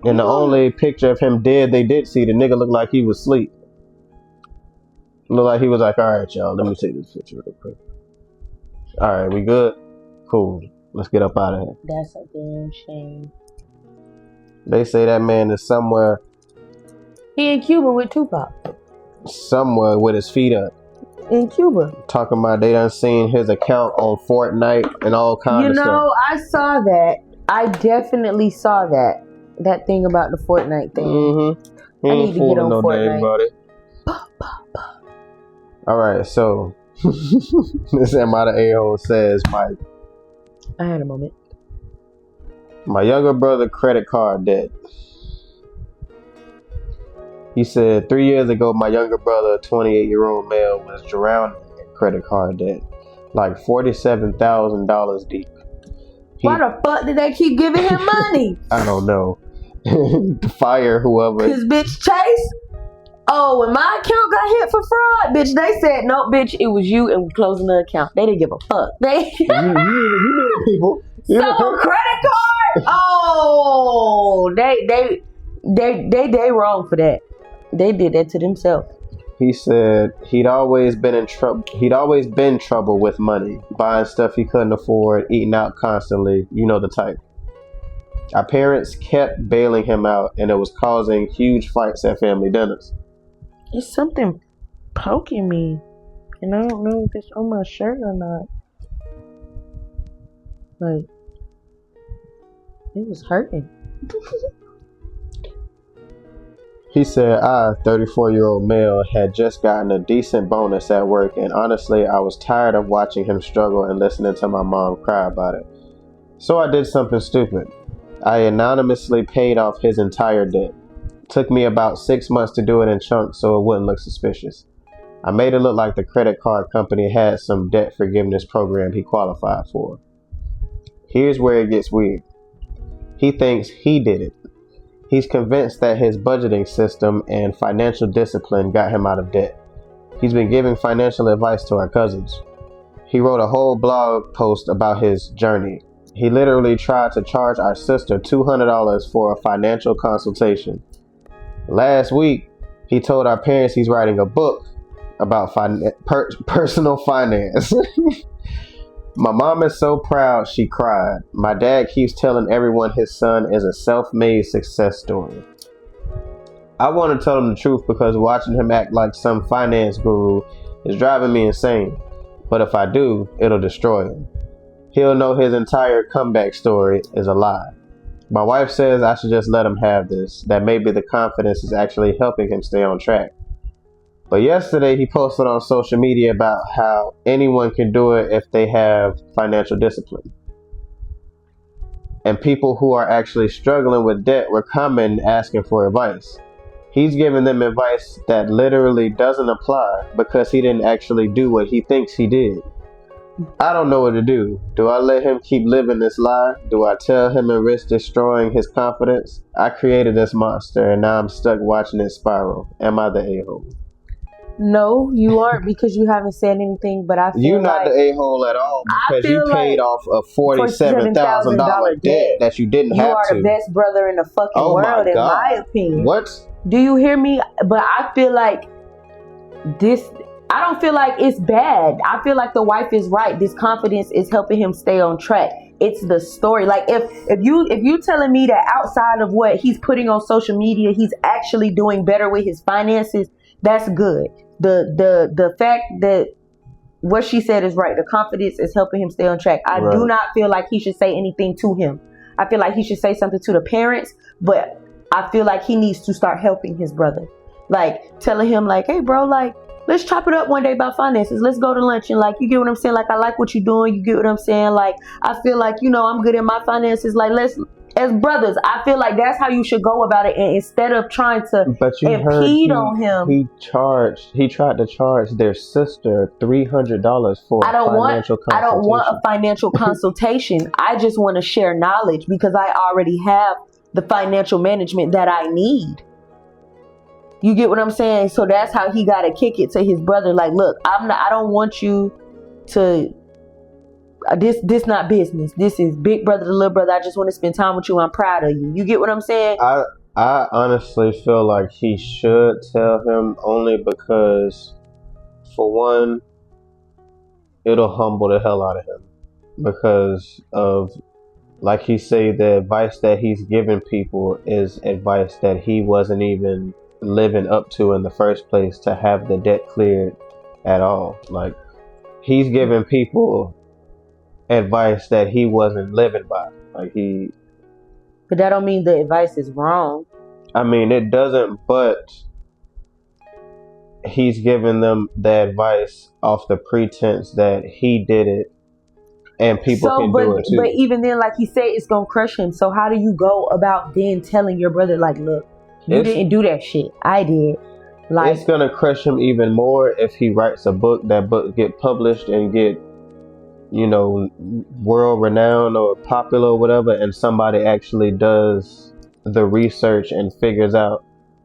And the only picture of him dead they did see, the nigga looked like he was asleep. Looked like he was like, alright y'all, let me take this picture real quick. Alright, we good? Cool. Let's get up out of here. That's a damn shame. They say that man is somewhere He in Cuba with Tupac. with his feet up. In Cuba. Talking about they done seen his account on Fortnite and all kinds of stuff. You know, I saw that. I definitely saw that. That thing about the Fortnite thing. Mm-hmm. He I ain't need to get fooling on no Fortnite. damn body. Alright, so this Am I the A-hole says I had a moment. my younger brother credit card debt. He said 3 years ago my younger brother, a 28-year-old male, was drowning in credit card debt, like $47,000 deep. Why the fuck did they keep giving him money? I don't know. Fire whoever. His bitch Chase? Oh, when my account got hit for fraud, bitch, they said, no, bitch, it was you and we closing the account. They didn't give a fuck. They you know the people. so credit card? Oh, they wrong for that. They did that to themselves. He said he'd always been in trouble. He'd always been trouble with money, buying stuff he couldn't afford, eating out constantly. You know the type. Our parents kept bailing him out, and it was causing huge fights at family dinners. It's something poking me, and I don't know if it's on my shirt or not. Like, it was hurting. He said, I, 34-year-old male, had just gotten a decent bonus at work, and honestly, I was tired of watching him struggle and listening to my mom cry about it. So I did something stupid. I anonymously paid off his entire debt. Took me about 6 months to do it in chunks so it wouldn't look suspicious. I made it look like the credit card company had some debt forgiveness program he qualified for. Here's where it gets weird. He thinks he did it. He's convinced that his budgeting system and financial discipline got him out of debt. He's been giving financial advice to our cousins. He wrote a whole blog post about his journey. He literally tried to charge our sister $200 for a financial consultation. Last week, he told our parents he's writing a book about personal finance. My mom is so proud she cried. My dad keeps telling everyone his son is a self-made success story. I want to tell him the truth because watching him act like some finance guru is driving me insane. But if I do, it'll destroy him. He'll know his entire comeback story is a lie. My wife says I should just let him have this, that maybe the confidence is actually helping him stay on track. But yesterday he posted on social media about how anyone can do it if they have financial discipline. And people who are actually struggling with debt were commenting asking for advice. He's giving them advice that literally doesn't apply because he didn't actually do what he thinks he did. I don't know what to do. Do I let him keep living this lie? Do I tell him and risk destroying his confidence? I created this monster and now I'm stuck watching it spiral. Am I the a-hole? No, you aren't, because you haven't said anything, but I feel You're not like the a-hole at all because you paid off a $47,000 debt that you didn't have to. You are the best brother in the fucking world, in my opinion. What? Do you hear me? But I feel like this, I don't feel like it's bad. I feel like the wife is right. This confidence is helping him stay on track. It's the story. Like if you telling me that outside of what he's putting on social media, he's actually doing better with his finances, that's good. The fact that what she said is right. The confidence is helping him stay on track. I do not feel like he should say anything to him. I feel like he should say something to the parents, but I feel like he needs to start helping his brother. Like telling him like, hey bro, like let's chop it up one day about finances. Let's go to lunch and like, you get what I'm saying? Like, I like what you're doing. You get what I'm saying? Like, I feel like, you know, I'm good in my finances. Like, let's, as brothers, I feel like that's how you should go about it. And instead of trying to impede on him. He tried to charge their sister $300 for a financial consultation. I don't want a financial consultation. I just want to share knowledge because I already have the financial management that I need. You get what I'm saying? So that's how he got to kick it to his brother. Like, look, I don't want you to, this not business. This is big brother to little brother. I just want to spend time with you. I'm proud of you. You get what I'm saying? I honestly feel like he should tell him, only because, for one, it'll humble the hell out of him. Because of, like he say, the advice that he's giving people is advice that he wasn't even living up to in the first place to have the debt cleared at all. Like, he's giving people advice that he wasn't living by. But that don't mean the advice is wrong. I mean, it doesn't, but he's giving them the advice off the pretense that he did it and people can do it too. But even then, like he said, it's gonna crush him. So how do you go about then telling your brother, like, look, you didn't do that shit, I did? Like, it's gonna crush him even more if he writes a book. That book get published and get, you know, world renowned or popular or whatever, and somebody actually does the research and figures out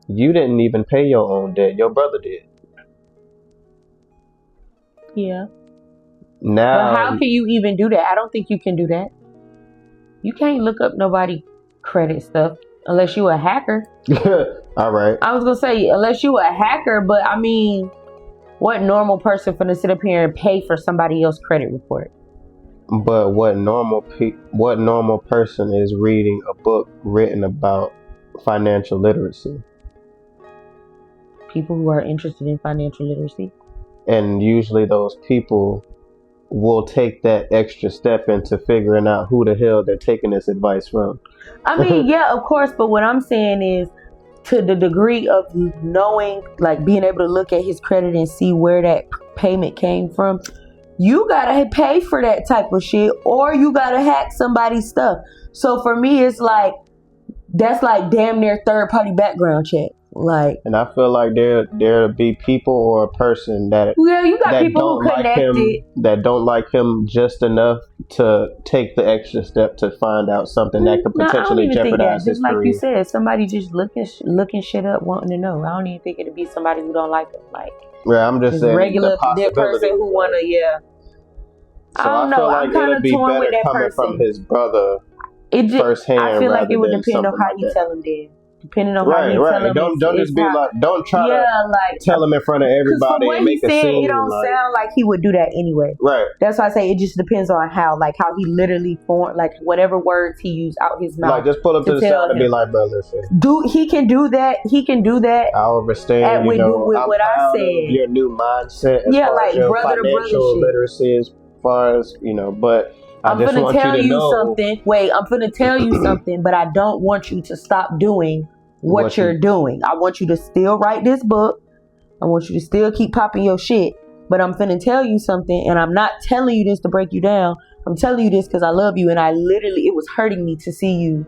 you didn't even pay your own debt, your brother did. Yeah. Now, but how can you even do that? I don't think you can do that. You can't look up nobody credit stuff unless you a hacker. All right. I was gonna say, unless you a hacker, but I mean, what normal person finna sit up here and pay for somebody else's credit report? But what normal person is reading a book written about financial literacy? People who are interested in financial literacy. And usually those people will take that extra step into figuring out who the hell they're taking this advice from. I mean, yeah, of course, but what I'm saying is, to the degree of knowing, like being able to look at his credit and see where that payment came from, you gotta pay for that type of shit, or you gotta hack somebody's stuff. So for me, it's like, that's like damn near third party background check. Like, and I feel like there'll be people or a person that you got people who connected that don't like him just enough to take the extra step to find out something that could potentially jeopardize his career. Like you said, somebody just looking shit up, wanting to know. I don't even think it'd be somebody who don't like him. Like, yeah, I'm just saying regular person who wanna, yeah. So I feel like it'll be better coming from his brother firsthand. I feel like it would depend on how you tell him then. Depending on how you tell him. Don't just be like, don't try to tell him in front of everybody and make a scene. It don't sound like he would do that anyway. Right. That's why I say it just depends on how he literally formed, like whatever words he used out his mouth. Like, just pull up to the side and be like, bro, listen. He can do that. He can do that. I understand. With what I said. Your new mindset. As far as your brother to brother literacy, as far as but. I'm finna tell you something. Wait, I'm finna tell you something, but I don't want you to stop doing what you're doing. I want you to still write this book. I want you to still keep popping your shit. But I'm finna tell you something, and I'm not telling you this to break you down. I'm telling you this because I love you, and it was hurting me to see you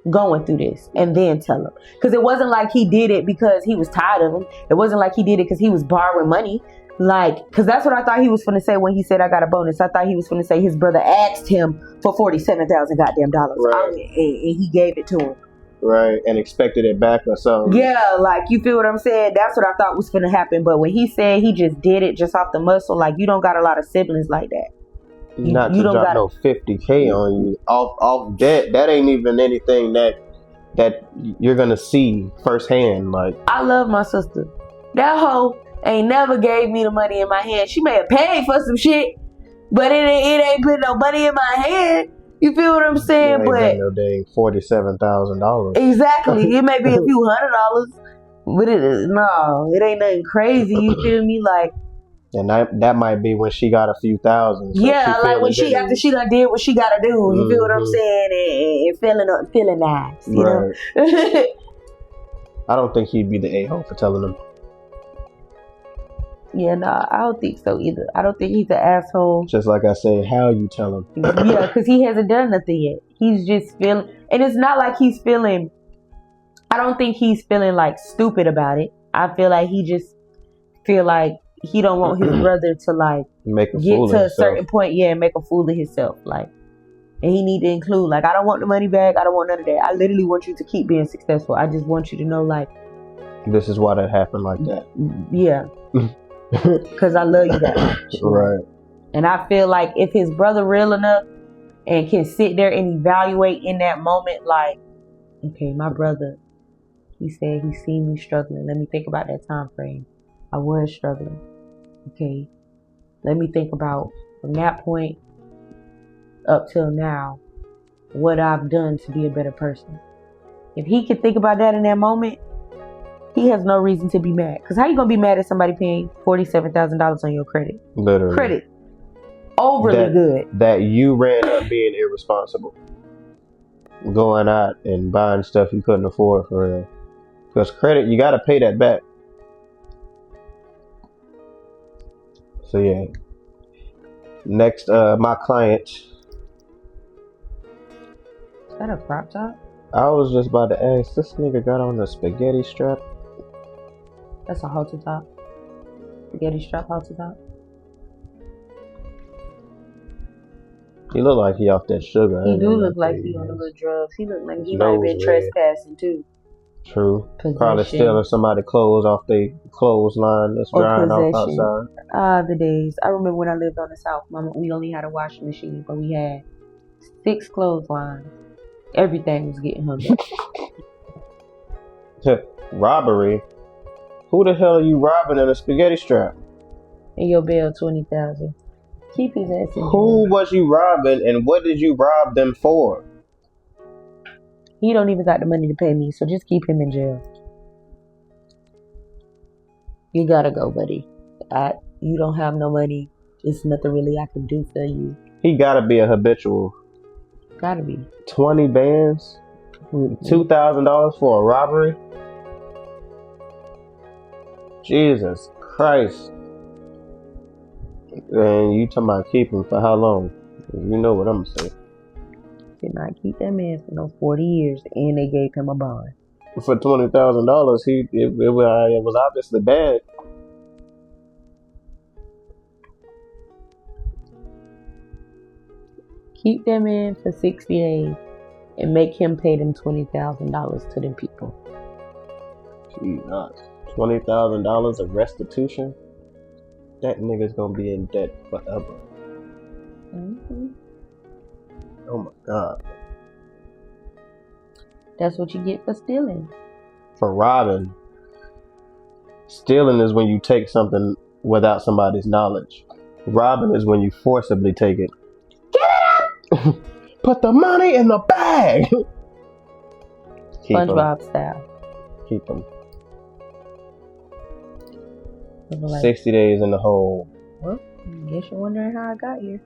going through this and then tell him. Because it wasn't like he did it because he was tired of him. It wasn't like he did it because he was borrowing money. Like, because that's what I thought he was finna say when he said I got a bonus. I thought he was finna say his brother asked him for $47,000 goddamn dollars. Right. And he gave it to him. Right, and expected it back or something. Yeah, like, you feel what I'm saying? That's what I thought was finna happen. But when he said he just did it just off the muscle, like, you don't got a lot of siblings like that. Not to drop no $50K on you off debt. That ain't even anything that you're gonna see firsthand. Like, I love my sister. That hoe ain't never gave me the money in my hand. She may have paid for some shit, but it ain't put no money in my hand. You feel what I'm saying? ain't But no dang $47,000. exactly, it may be a few $100, but it ain't nothing crazy. You feel me? Like, and that might be when she got a few thousand. So yeah, like when after she done did what she gotta do. You feel what I'm saying? And feeling nice. You know. I don't think he'd be the a-hole for telling them. Yeah, nah, I don't think so either. I don't think he's an asshole. Just like I said, how you tell him? Yeah, because he hasn't done nothing yet. He's just feeling, and it's not like he's feeling. I don't think he's feeling like stupid about it. I feel like he just feel like he don't want his brother to like get to a certain point, and make a fool of himself. Like, and he need to include like, I don't want the money back. I don't want none of that. I literally want you to keep being successful. I just want you to know, like, this is why that happened like that. Yeah. Because I love you that much. Right. And I feel like if his brother real enough and can sit there and evaluate in that moment, like, okay, my brother, he said he seen me struggling. Let me think about that time frame. I was struggling. Okay. Let me think about from that point up till now, what I've done to be a better person. If he could think about that in that moment, he has no reason to be mad. Because how you going to be mad at somebody paying $47,000 on your credit? Literally. Credit. Overly good. That you ran up being irresponsible. Going out and buying stuff you couldn't afford for real. Because credit, you got to pay that back. So yeah. Next, my client. Is that a crop top? I was just about to ask, this nigga got on a spaghetti strap? That's a halter top. Spaghetti strap halter top. He look like he off that sugar. He do look like he on the little drugs. He look like he might have been trespassing too. True. Probably stealing somebody's clothes off their clothesline that's drying off outside. Ah, the days. I remember when I lived on the South, Mama, we only had a washing machine, but we had 6 clotheslines. Everything was getting hung up. Robbery? Who the hell are you robbing in a spaghetti strap? And your bail $20,000. Keep his ass in Who was you robbing and what did you rob them for? He don't even got the money to pay me, so just keep him in jail. You gotta go, buddy. You don't have no money. There's nothing really I can do for you. He gotta be a habitual. Gotta be. 20 bands? $2,000 for a robbery? Jesus Christ. And you talking about keep him for how long? You know what I'm gonna say. Did not keep that man for no 40 years, and they gave him a bond. For $20,000, it was obviously bad. Keep that man for 60 days and make him pay them $20,000 to them people. Jesus. $20,000 of restitution? That nigga's gonna be in debt forever. Mm-hmm. Oh my God. That's what you get for stealing. For robbing. Stealing is when you take something without somebody's knowledge. Robbing is when you forcibly take it. Get it up! Put the money in the bag! SpongeBob style. Keep them. Like, 60 days in the hole. Well, I guess you're wondering how I got here.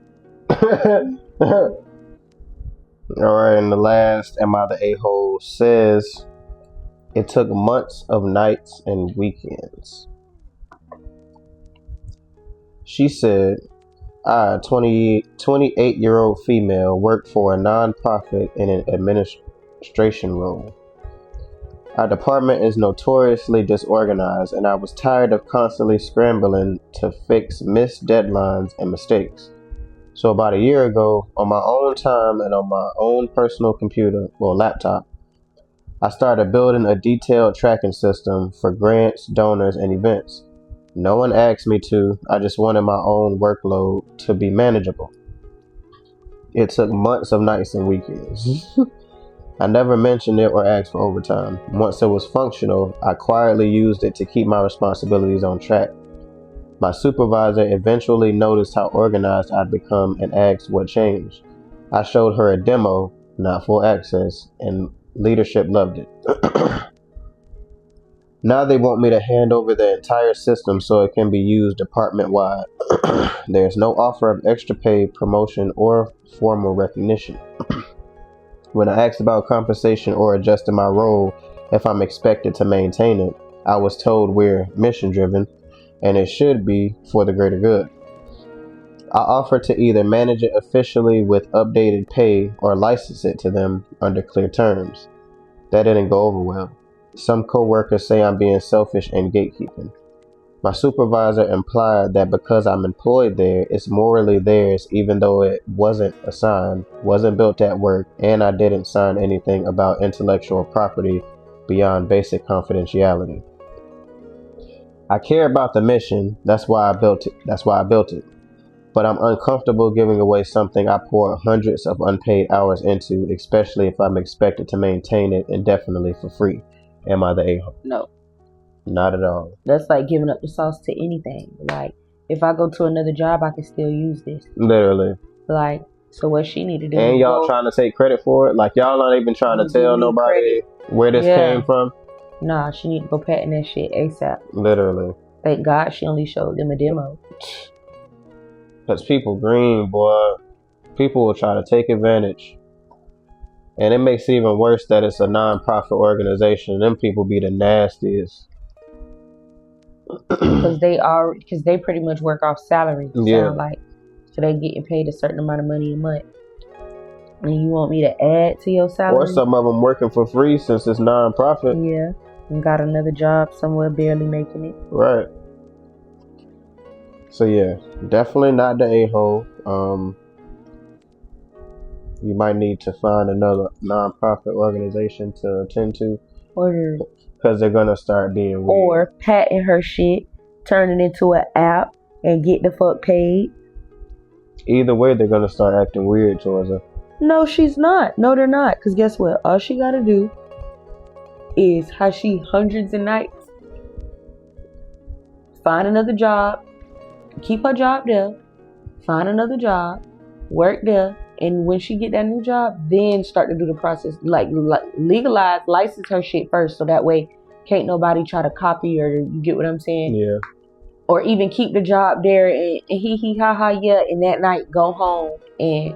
Alright, and the last Am I the A-hole says it took months of nights and weekends. She said, I, a 28-year-old female, worked for a non-profit in an administration role. Our department is notoriously disorganized, and I was tired of constantly scrambling to fix missed deadlines and mistakes. So about a year ago, on my own time and on my own personal computer, or laptop, I started building a detailed tracking system for grants, donors, and events. No one asked me to, I just wanted my own workload to be manageable. It took months of nights and weekends. I never mentioned it or asked for overtime. Once it was functional, I quietly used it to keep my responsibilities on track. My supervisor eventually noticed how organized I'd become and asked what changed. I showed her a demo, not full access, and leadership loved it. Now they want me to hand over the entire system so it can be used department-wide. There's no offer of extra pay, promotion, or formal recognition. When I asked about compensation or adjusting my role if I'm expected to maintain it, I was told we're mission-driven and it should be for the greater good. I offered to either manage it officially with updated pay or license it to them under clear terms. That didn't go over well. Some co-workers say I'm being selfish and gatekeeping. My supervisor implied that because I'm employed there, it's morally theirs even though it wasn't assigned, wasn't built at work, and I didn't sign anything about intellectual property beyond basic confidentiality. I care about the mission, that's why I built it. But I'm uncomfortable giving away something I pour hundreds of unpaid hours into, especially if I'm expected to maintain it indefinitely for free. Am I the a-hole? No. Not at all. That's like giving up the sauce to anything. Like, if I go to another job, I can still use this. Literally. Like, so what she need to do? And y'all trying to take credit for it? Like, y'all not even trying to tell nobody where this came from? Nah, she need to go patent that shit ASAP. Literally. Thank God she only showed them a demo. Because people green, boy. People will try to take advantage. And it makes it even worse that it's a non-profit organization. Them people be the nastiest. Because they pretty much work off salary. Sound like, so they getting paid a certain amount of money a month. And you want me to add to your salary? Or some of them working for free since it's non-profit. Yeah. And got another job somewhere barely making it. Right. So yeah, definitely not the a-hole. You might need to find another non-profit organization to attend to. Or because they're gonna start being weird. Or patent her shit, turn it into an app, and get the fuck paid. Either way, they're gonna start acting weird towards her. No, she's not. No, they're not. Because guess what? All she gotta do is how she hundreds of nights. Find another job. Keep her job there. Find another job. Work there. And when she get that new job, then start to do the process. Like legalize, license her shit first. So that way can't nobody try to copy her. You get what I'm saying? Yeah. Or even keep the job there and hee ha ha yeah. And that night go home and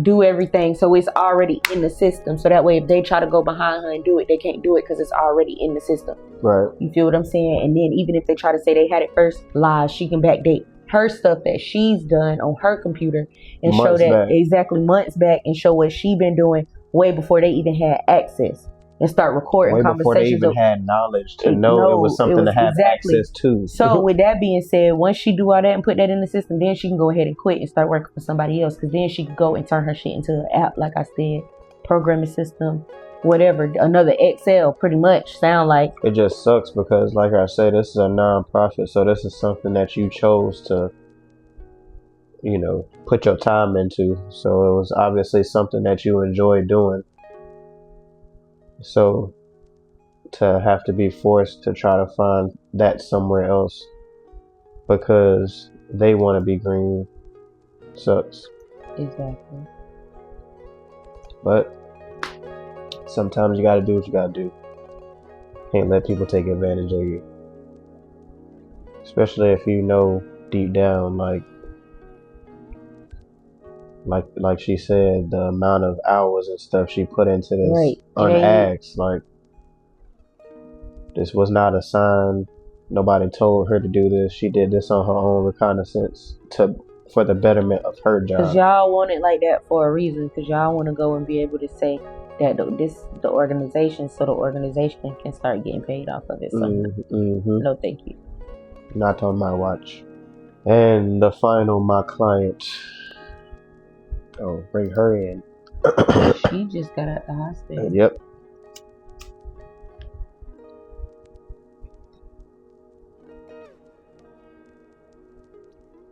do everything so it's already in the system. So that way if they try to go behind her and do it, they can't do it because it's already in the system. Right. You feel what I'm saying? And then even if they try to say they had it first, lies, she can backdate her stuff that she's done on her computer and show that exactly months back and show what she been doing way before they even had access and start recording way conversations. Before they even had knowledge to know it was something to have access to. So with that being said, once she do all that and put that in the system, then she can go ahead and quit and start working for somebody else, because then she can go and turn her shit into an app, like I said, programming system, whatever, another Excel, pretty much sound like. It just sucks because, like I said, this is a non-profit, so this is something that you chose to, you know, put your time into. So it was obviously something that you enjoy doing. So to have to be forced to try to find that somewhere else because they want to be green sucks. Exactly. But sometimes you gotta do what you gotta do. Can't let people take advantage of you. Especially if you know deep down, like she said, the amount of hours and stuff she put into this unasked. Like, this was not a sign. Nobody told her to do this. She did this on her own reconnaissance for the betterment of her job. Because y'all want it like that for a reason. Because y'all want to go and be able to say that the organization, so the organization can start getting paid off of it. So no, thank you. Not on my watch. And the final, my client. Oh, bring her in. She just got out the hospital. Yep.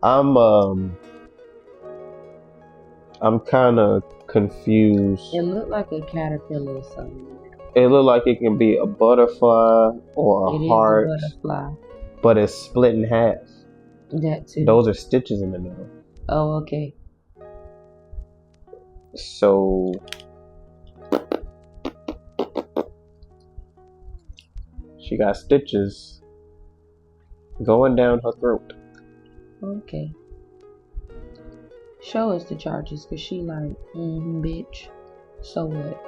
I'm kind of confused. It looked like a caterpillar or something. It looked like it can be a butterfly or a heart, It is a butterfly. but it's split in half. That too. Those are stitches in the middle. Oh, okay. So she got stitches going down her throat. Okay. Show us the charges, cause she like, bitch. So what?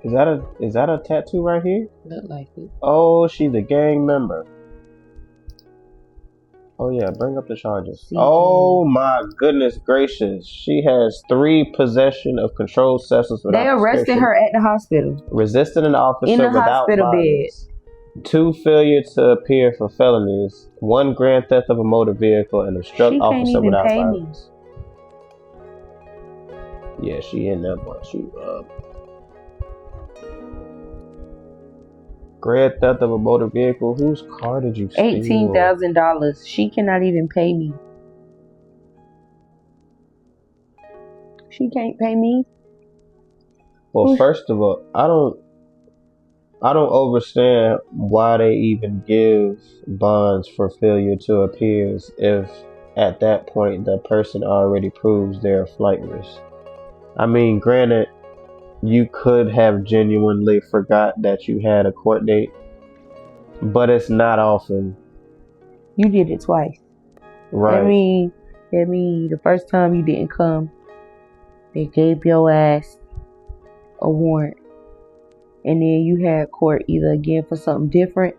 Is that a tattoo right here? Look like it. Oh, she's a gang member. Oh yeah, bring up the charges. Oh my goodness gracious. She has 3 possession of controlled substance without They arrested her at the hospital. Resisting an officer in the without hospital violence. 2 failure to appear for felonies. 1 grand theft of a motor vehicle and obstruct officer without violence. Yeah, she in that one. She grand theft of a motor vehicle. Whose car did you steal? $18,000. She cannot even pay me. She can't pay me. Well, first of all, I don't understand why they even give bonds for failure to appear if at that point the person already proves they're a flight risk. I mean, granted, you could have genuinely forgot that you had a court date, but it's not often. You did it twice. Right. I mean, the first time you didn't come, they gave your ass a warrant. And then you had court either again for something different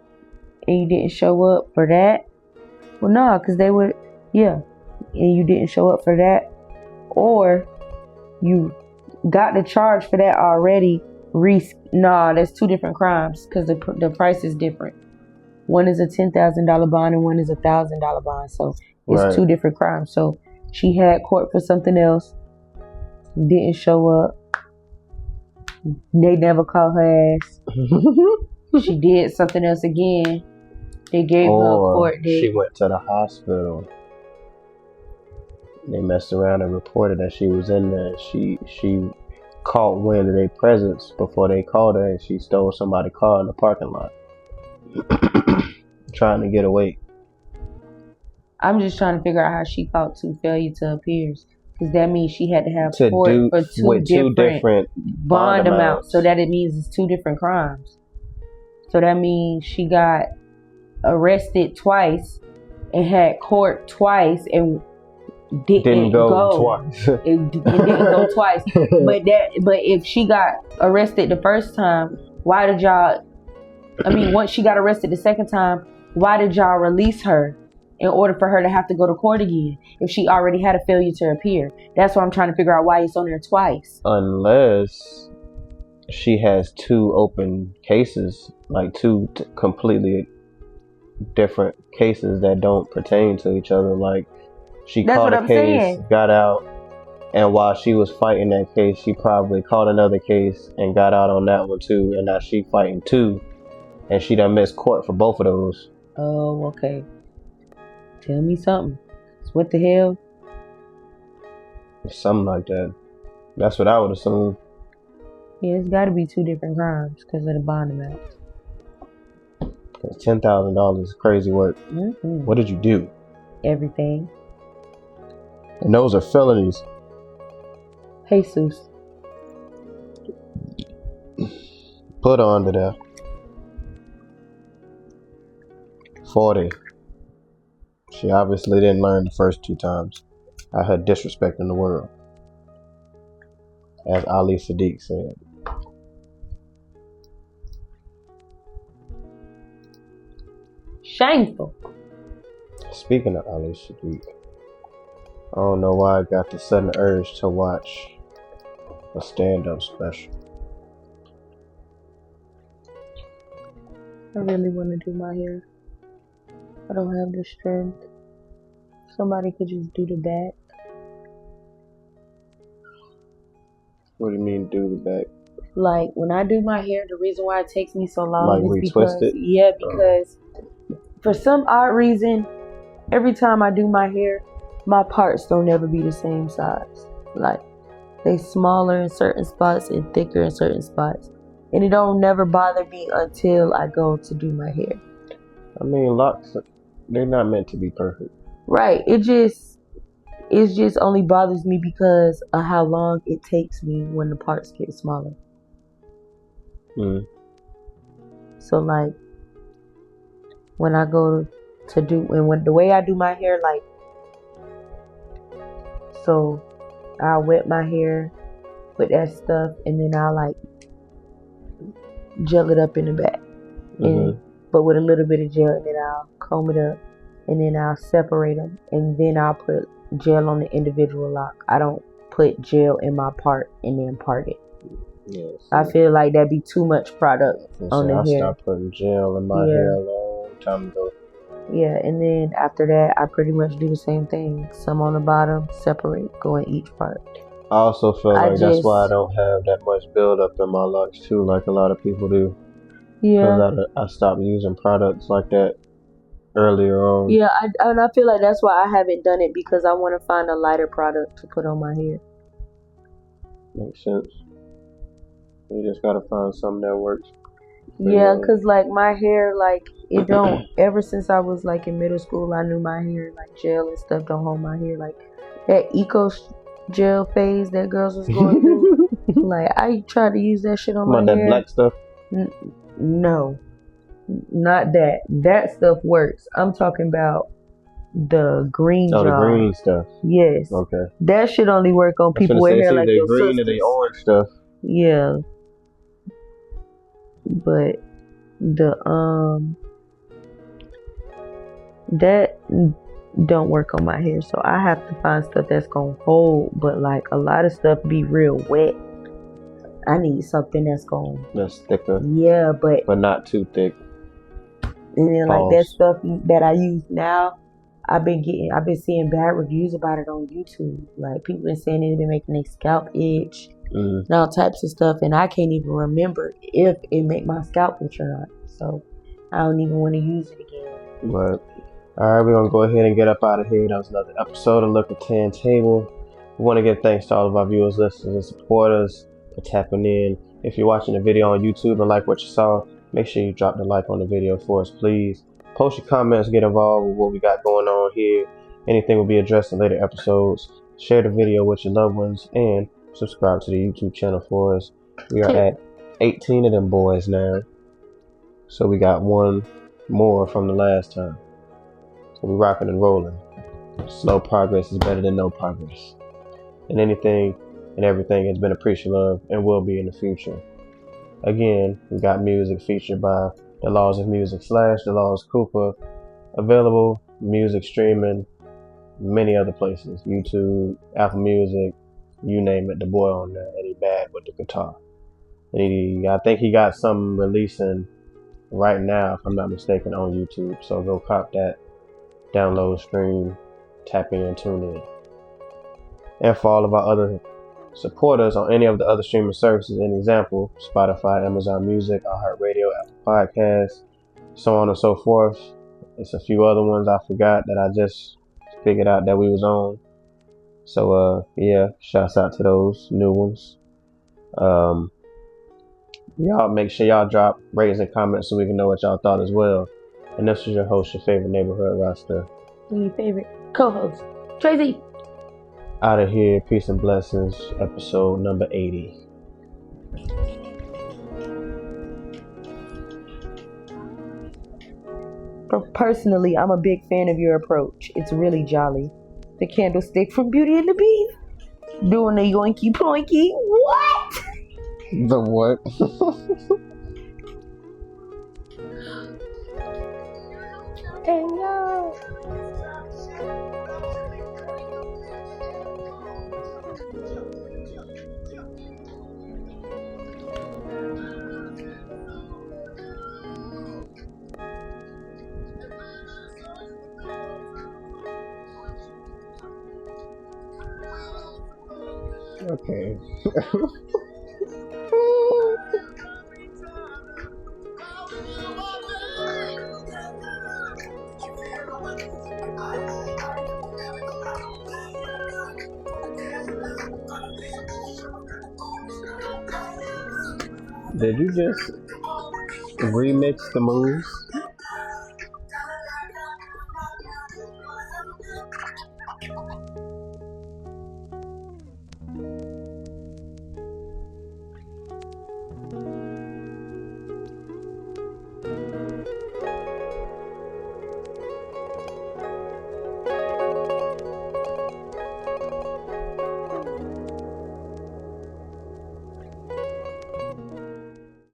and you didn't show up for that. Well, no, because they would, and you didn't show up for that. Or you got the charge for that already. That's 2 different crimes because the price is different. One is a $10,000 bond and one is a $1,000 bond. So it's 2 different crimes. So she had court for something else, didn't show up. They never called her ass. She did something else again. They gave her a court date. She went to the hospital. They messed around and reported that she was in there. She caught wind of their presence before they called her, and she stole somebody's car in the parking lot, trying to get away. I'm just trying to figure out how she caught 2 failure to appears. Because that means she had to have court for 2 different bond amounts. So that it means it's 2 different crimes. So that means she got arrested twice and had court twice and didn't go twice. It didn't go twice. But if she got arrested the first time, why did y'all? Once she got arrested the second time, why did y'all release her? In order for her to have to go to court again, if she already had a failure to appear. That's what I'm trying to figure out why it's on there twice. Unless she has 2 open cases, like 2 completely different cases that don't pertain to each other. Like she caught a case, got out, and while she was fighting that case, she probably caught another case and got out on that one too. And now she fighting 2, and she done missed court for both of those. Oh, okay. Tell me something. What the hell? Something like that. That's what I would assume. Yeah, it's got to be 2 different crimes because of the bond amount. $10,000 is crazy work. Mm-hmm. What did you do? Everything. And those are felonies. Jesus. Put on to there. 40. She obviously didn't learn the first 2 times. I had disrespect in the world. As Ali Sadiq said. Shameful. Speaking of Ali Sadiq, I don't know why I got the sudden urge to watch a stand-up special. I really want to do my hair. I don't have the strength. Somebody could just do the back. What do you mean do the back? Like when I do my hair, the reason why it takes me so long Like is because retwist it? because for some odd reason, every time I do my hair, my parts don't ever be the same size. Like they smaller in certain spots and thicker in certain spots. And it don't never bother me until I go to do my hair. I mean, locks, they're not meant to be perfect. Right. It just only bothers me because of how long it takes me when the parts get smaller. Mm. So like when I go to do, and when the way I do my hair, like, so I'll wet my hair with that stuff and then I'll like gel it up in the back. Mm-hmm. But with a little bit of gel, and then I'll comb it up and then I'll separate them and then I'll put gel on the individual lock. I don't put gel in my part and then part it. Yes. I feel like that'd be too much product on the hair. I stopped putting gel in my hair a long time ago. Yeah, and then after that, I pretty much do the same thing. Some on the bottom, separate, go in each part. I also feel like that's why I don't have that much buildup in my locks too, like a lot of people do. Yeah. Because I stopped using products like that earlier on. Yeah, and I feel like that's why I haven't done it, because I want to find a lighter product to put on my hair. Makes sense. You just gotta find something that works. Yeah, because like my hair, like it don't, ever since I was like in middle school, I knew my hair, like gel and stuff don't hold my hair. Like that eco gel phase that girls was going through. Like I tried to use that shit on my hair. That black stuff? No, not that. That stuff works. I'm talking about the green the jar. green stuff. Yes. Okay. That should only work on people with hair like your green sisters. and the orange stuff. Yeah. But the that don't work on my hair, so I have to find stuff that's gonna hold. But like a lot of stuff be real wet. I need something that's thicker. Yeah, but not too thick. And then like that stuff that I use now, I've been seeing bad reviews about it on YouTube. Like people been saying it's been making their scalp itch. And all types of stuff, and I can't even remember if it make my scalp itch or not. So I don't even want to use it again. But alright, we're gonna go ahead and get up out of here. That was another episode of Look at 10 Table. We want to give thanks to all of our viewers, listeners, and supporters for tapping in. If you're watching the video on YouTube and like what you saw, make sure you drop the like on the video for us, please. Post your comments, get involved with what we got going on here. Anything will be addressed in later episodes. Share the video with your loved ones and subscribe to the YouTube channel for us. We are at 18 of them boys now. So we got one more from the last time. So we're rocking and rolling. Slow progress is better than no progress. And anything and everything has been appreciative of and will be in the future. Again, we got music featured by The Laws of Music / The Laws Cooper. Available music streaming, many other places. YouTube, Apple Music, you name it, the boy on there, and he bad with the guitar. And I think he got something releasing right now, if I'm not mistaken, on YouTube. So go cop that, download, stream, tap in, and tune in. And for all of our other supporters on any of the other streaming services, an example, Spotify, Amazon Music, iHeartRadio, Apple Podcasts, so on and so forth. It's a few other ones I forgot that I just figured out that we was on. So yeah, shouts out to those new ones. Y'all make sure y'all drop ratings and comments so we can know what y'all thought as well. And this was your host, your favorite neighborhood roster, and your favorite co-host, Tracy. Out of here, peace and blessings, episode number 80. Personally, I'm a big fan of your approach. It's really jolly. The candlestick from Beauty and the Beast. Doing the yoinky ploinky. What? The what? And y'all. Okay. Did you just remix the moves?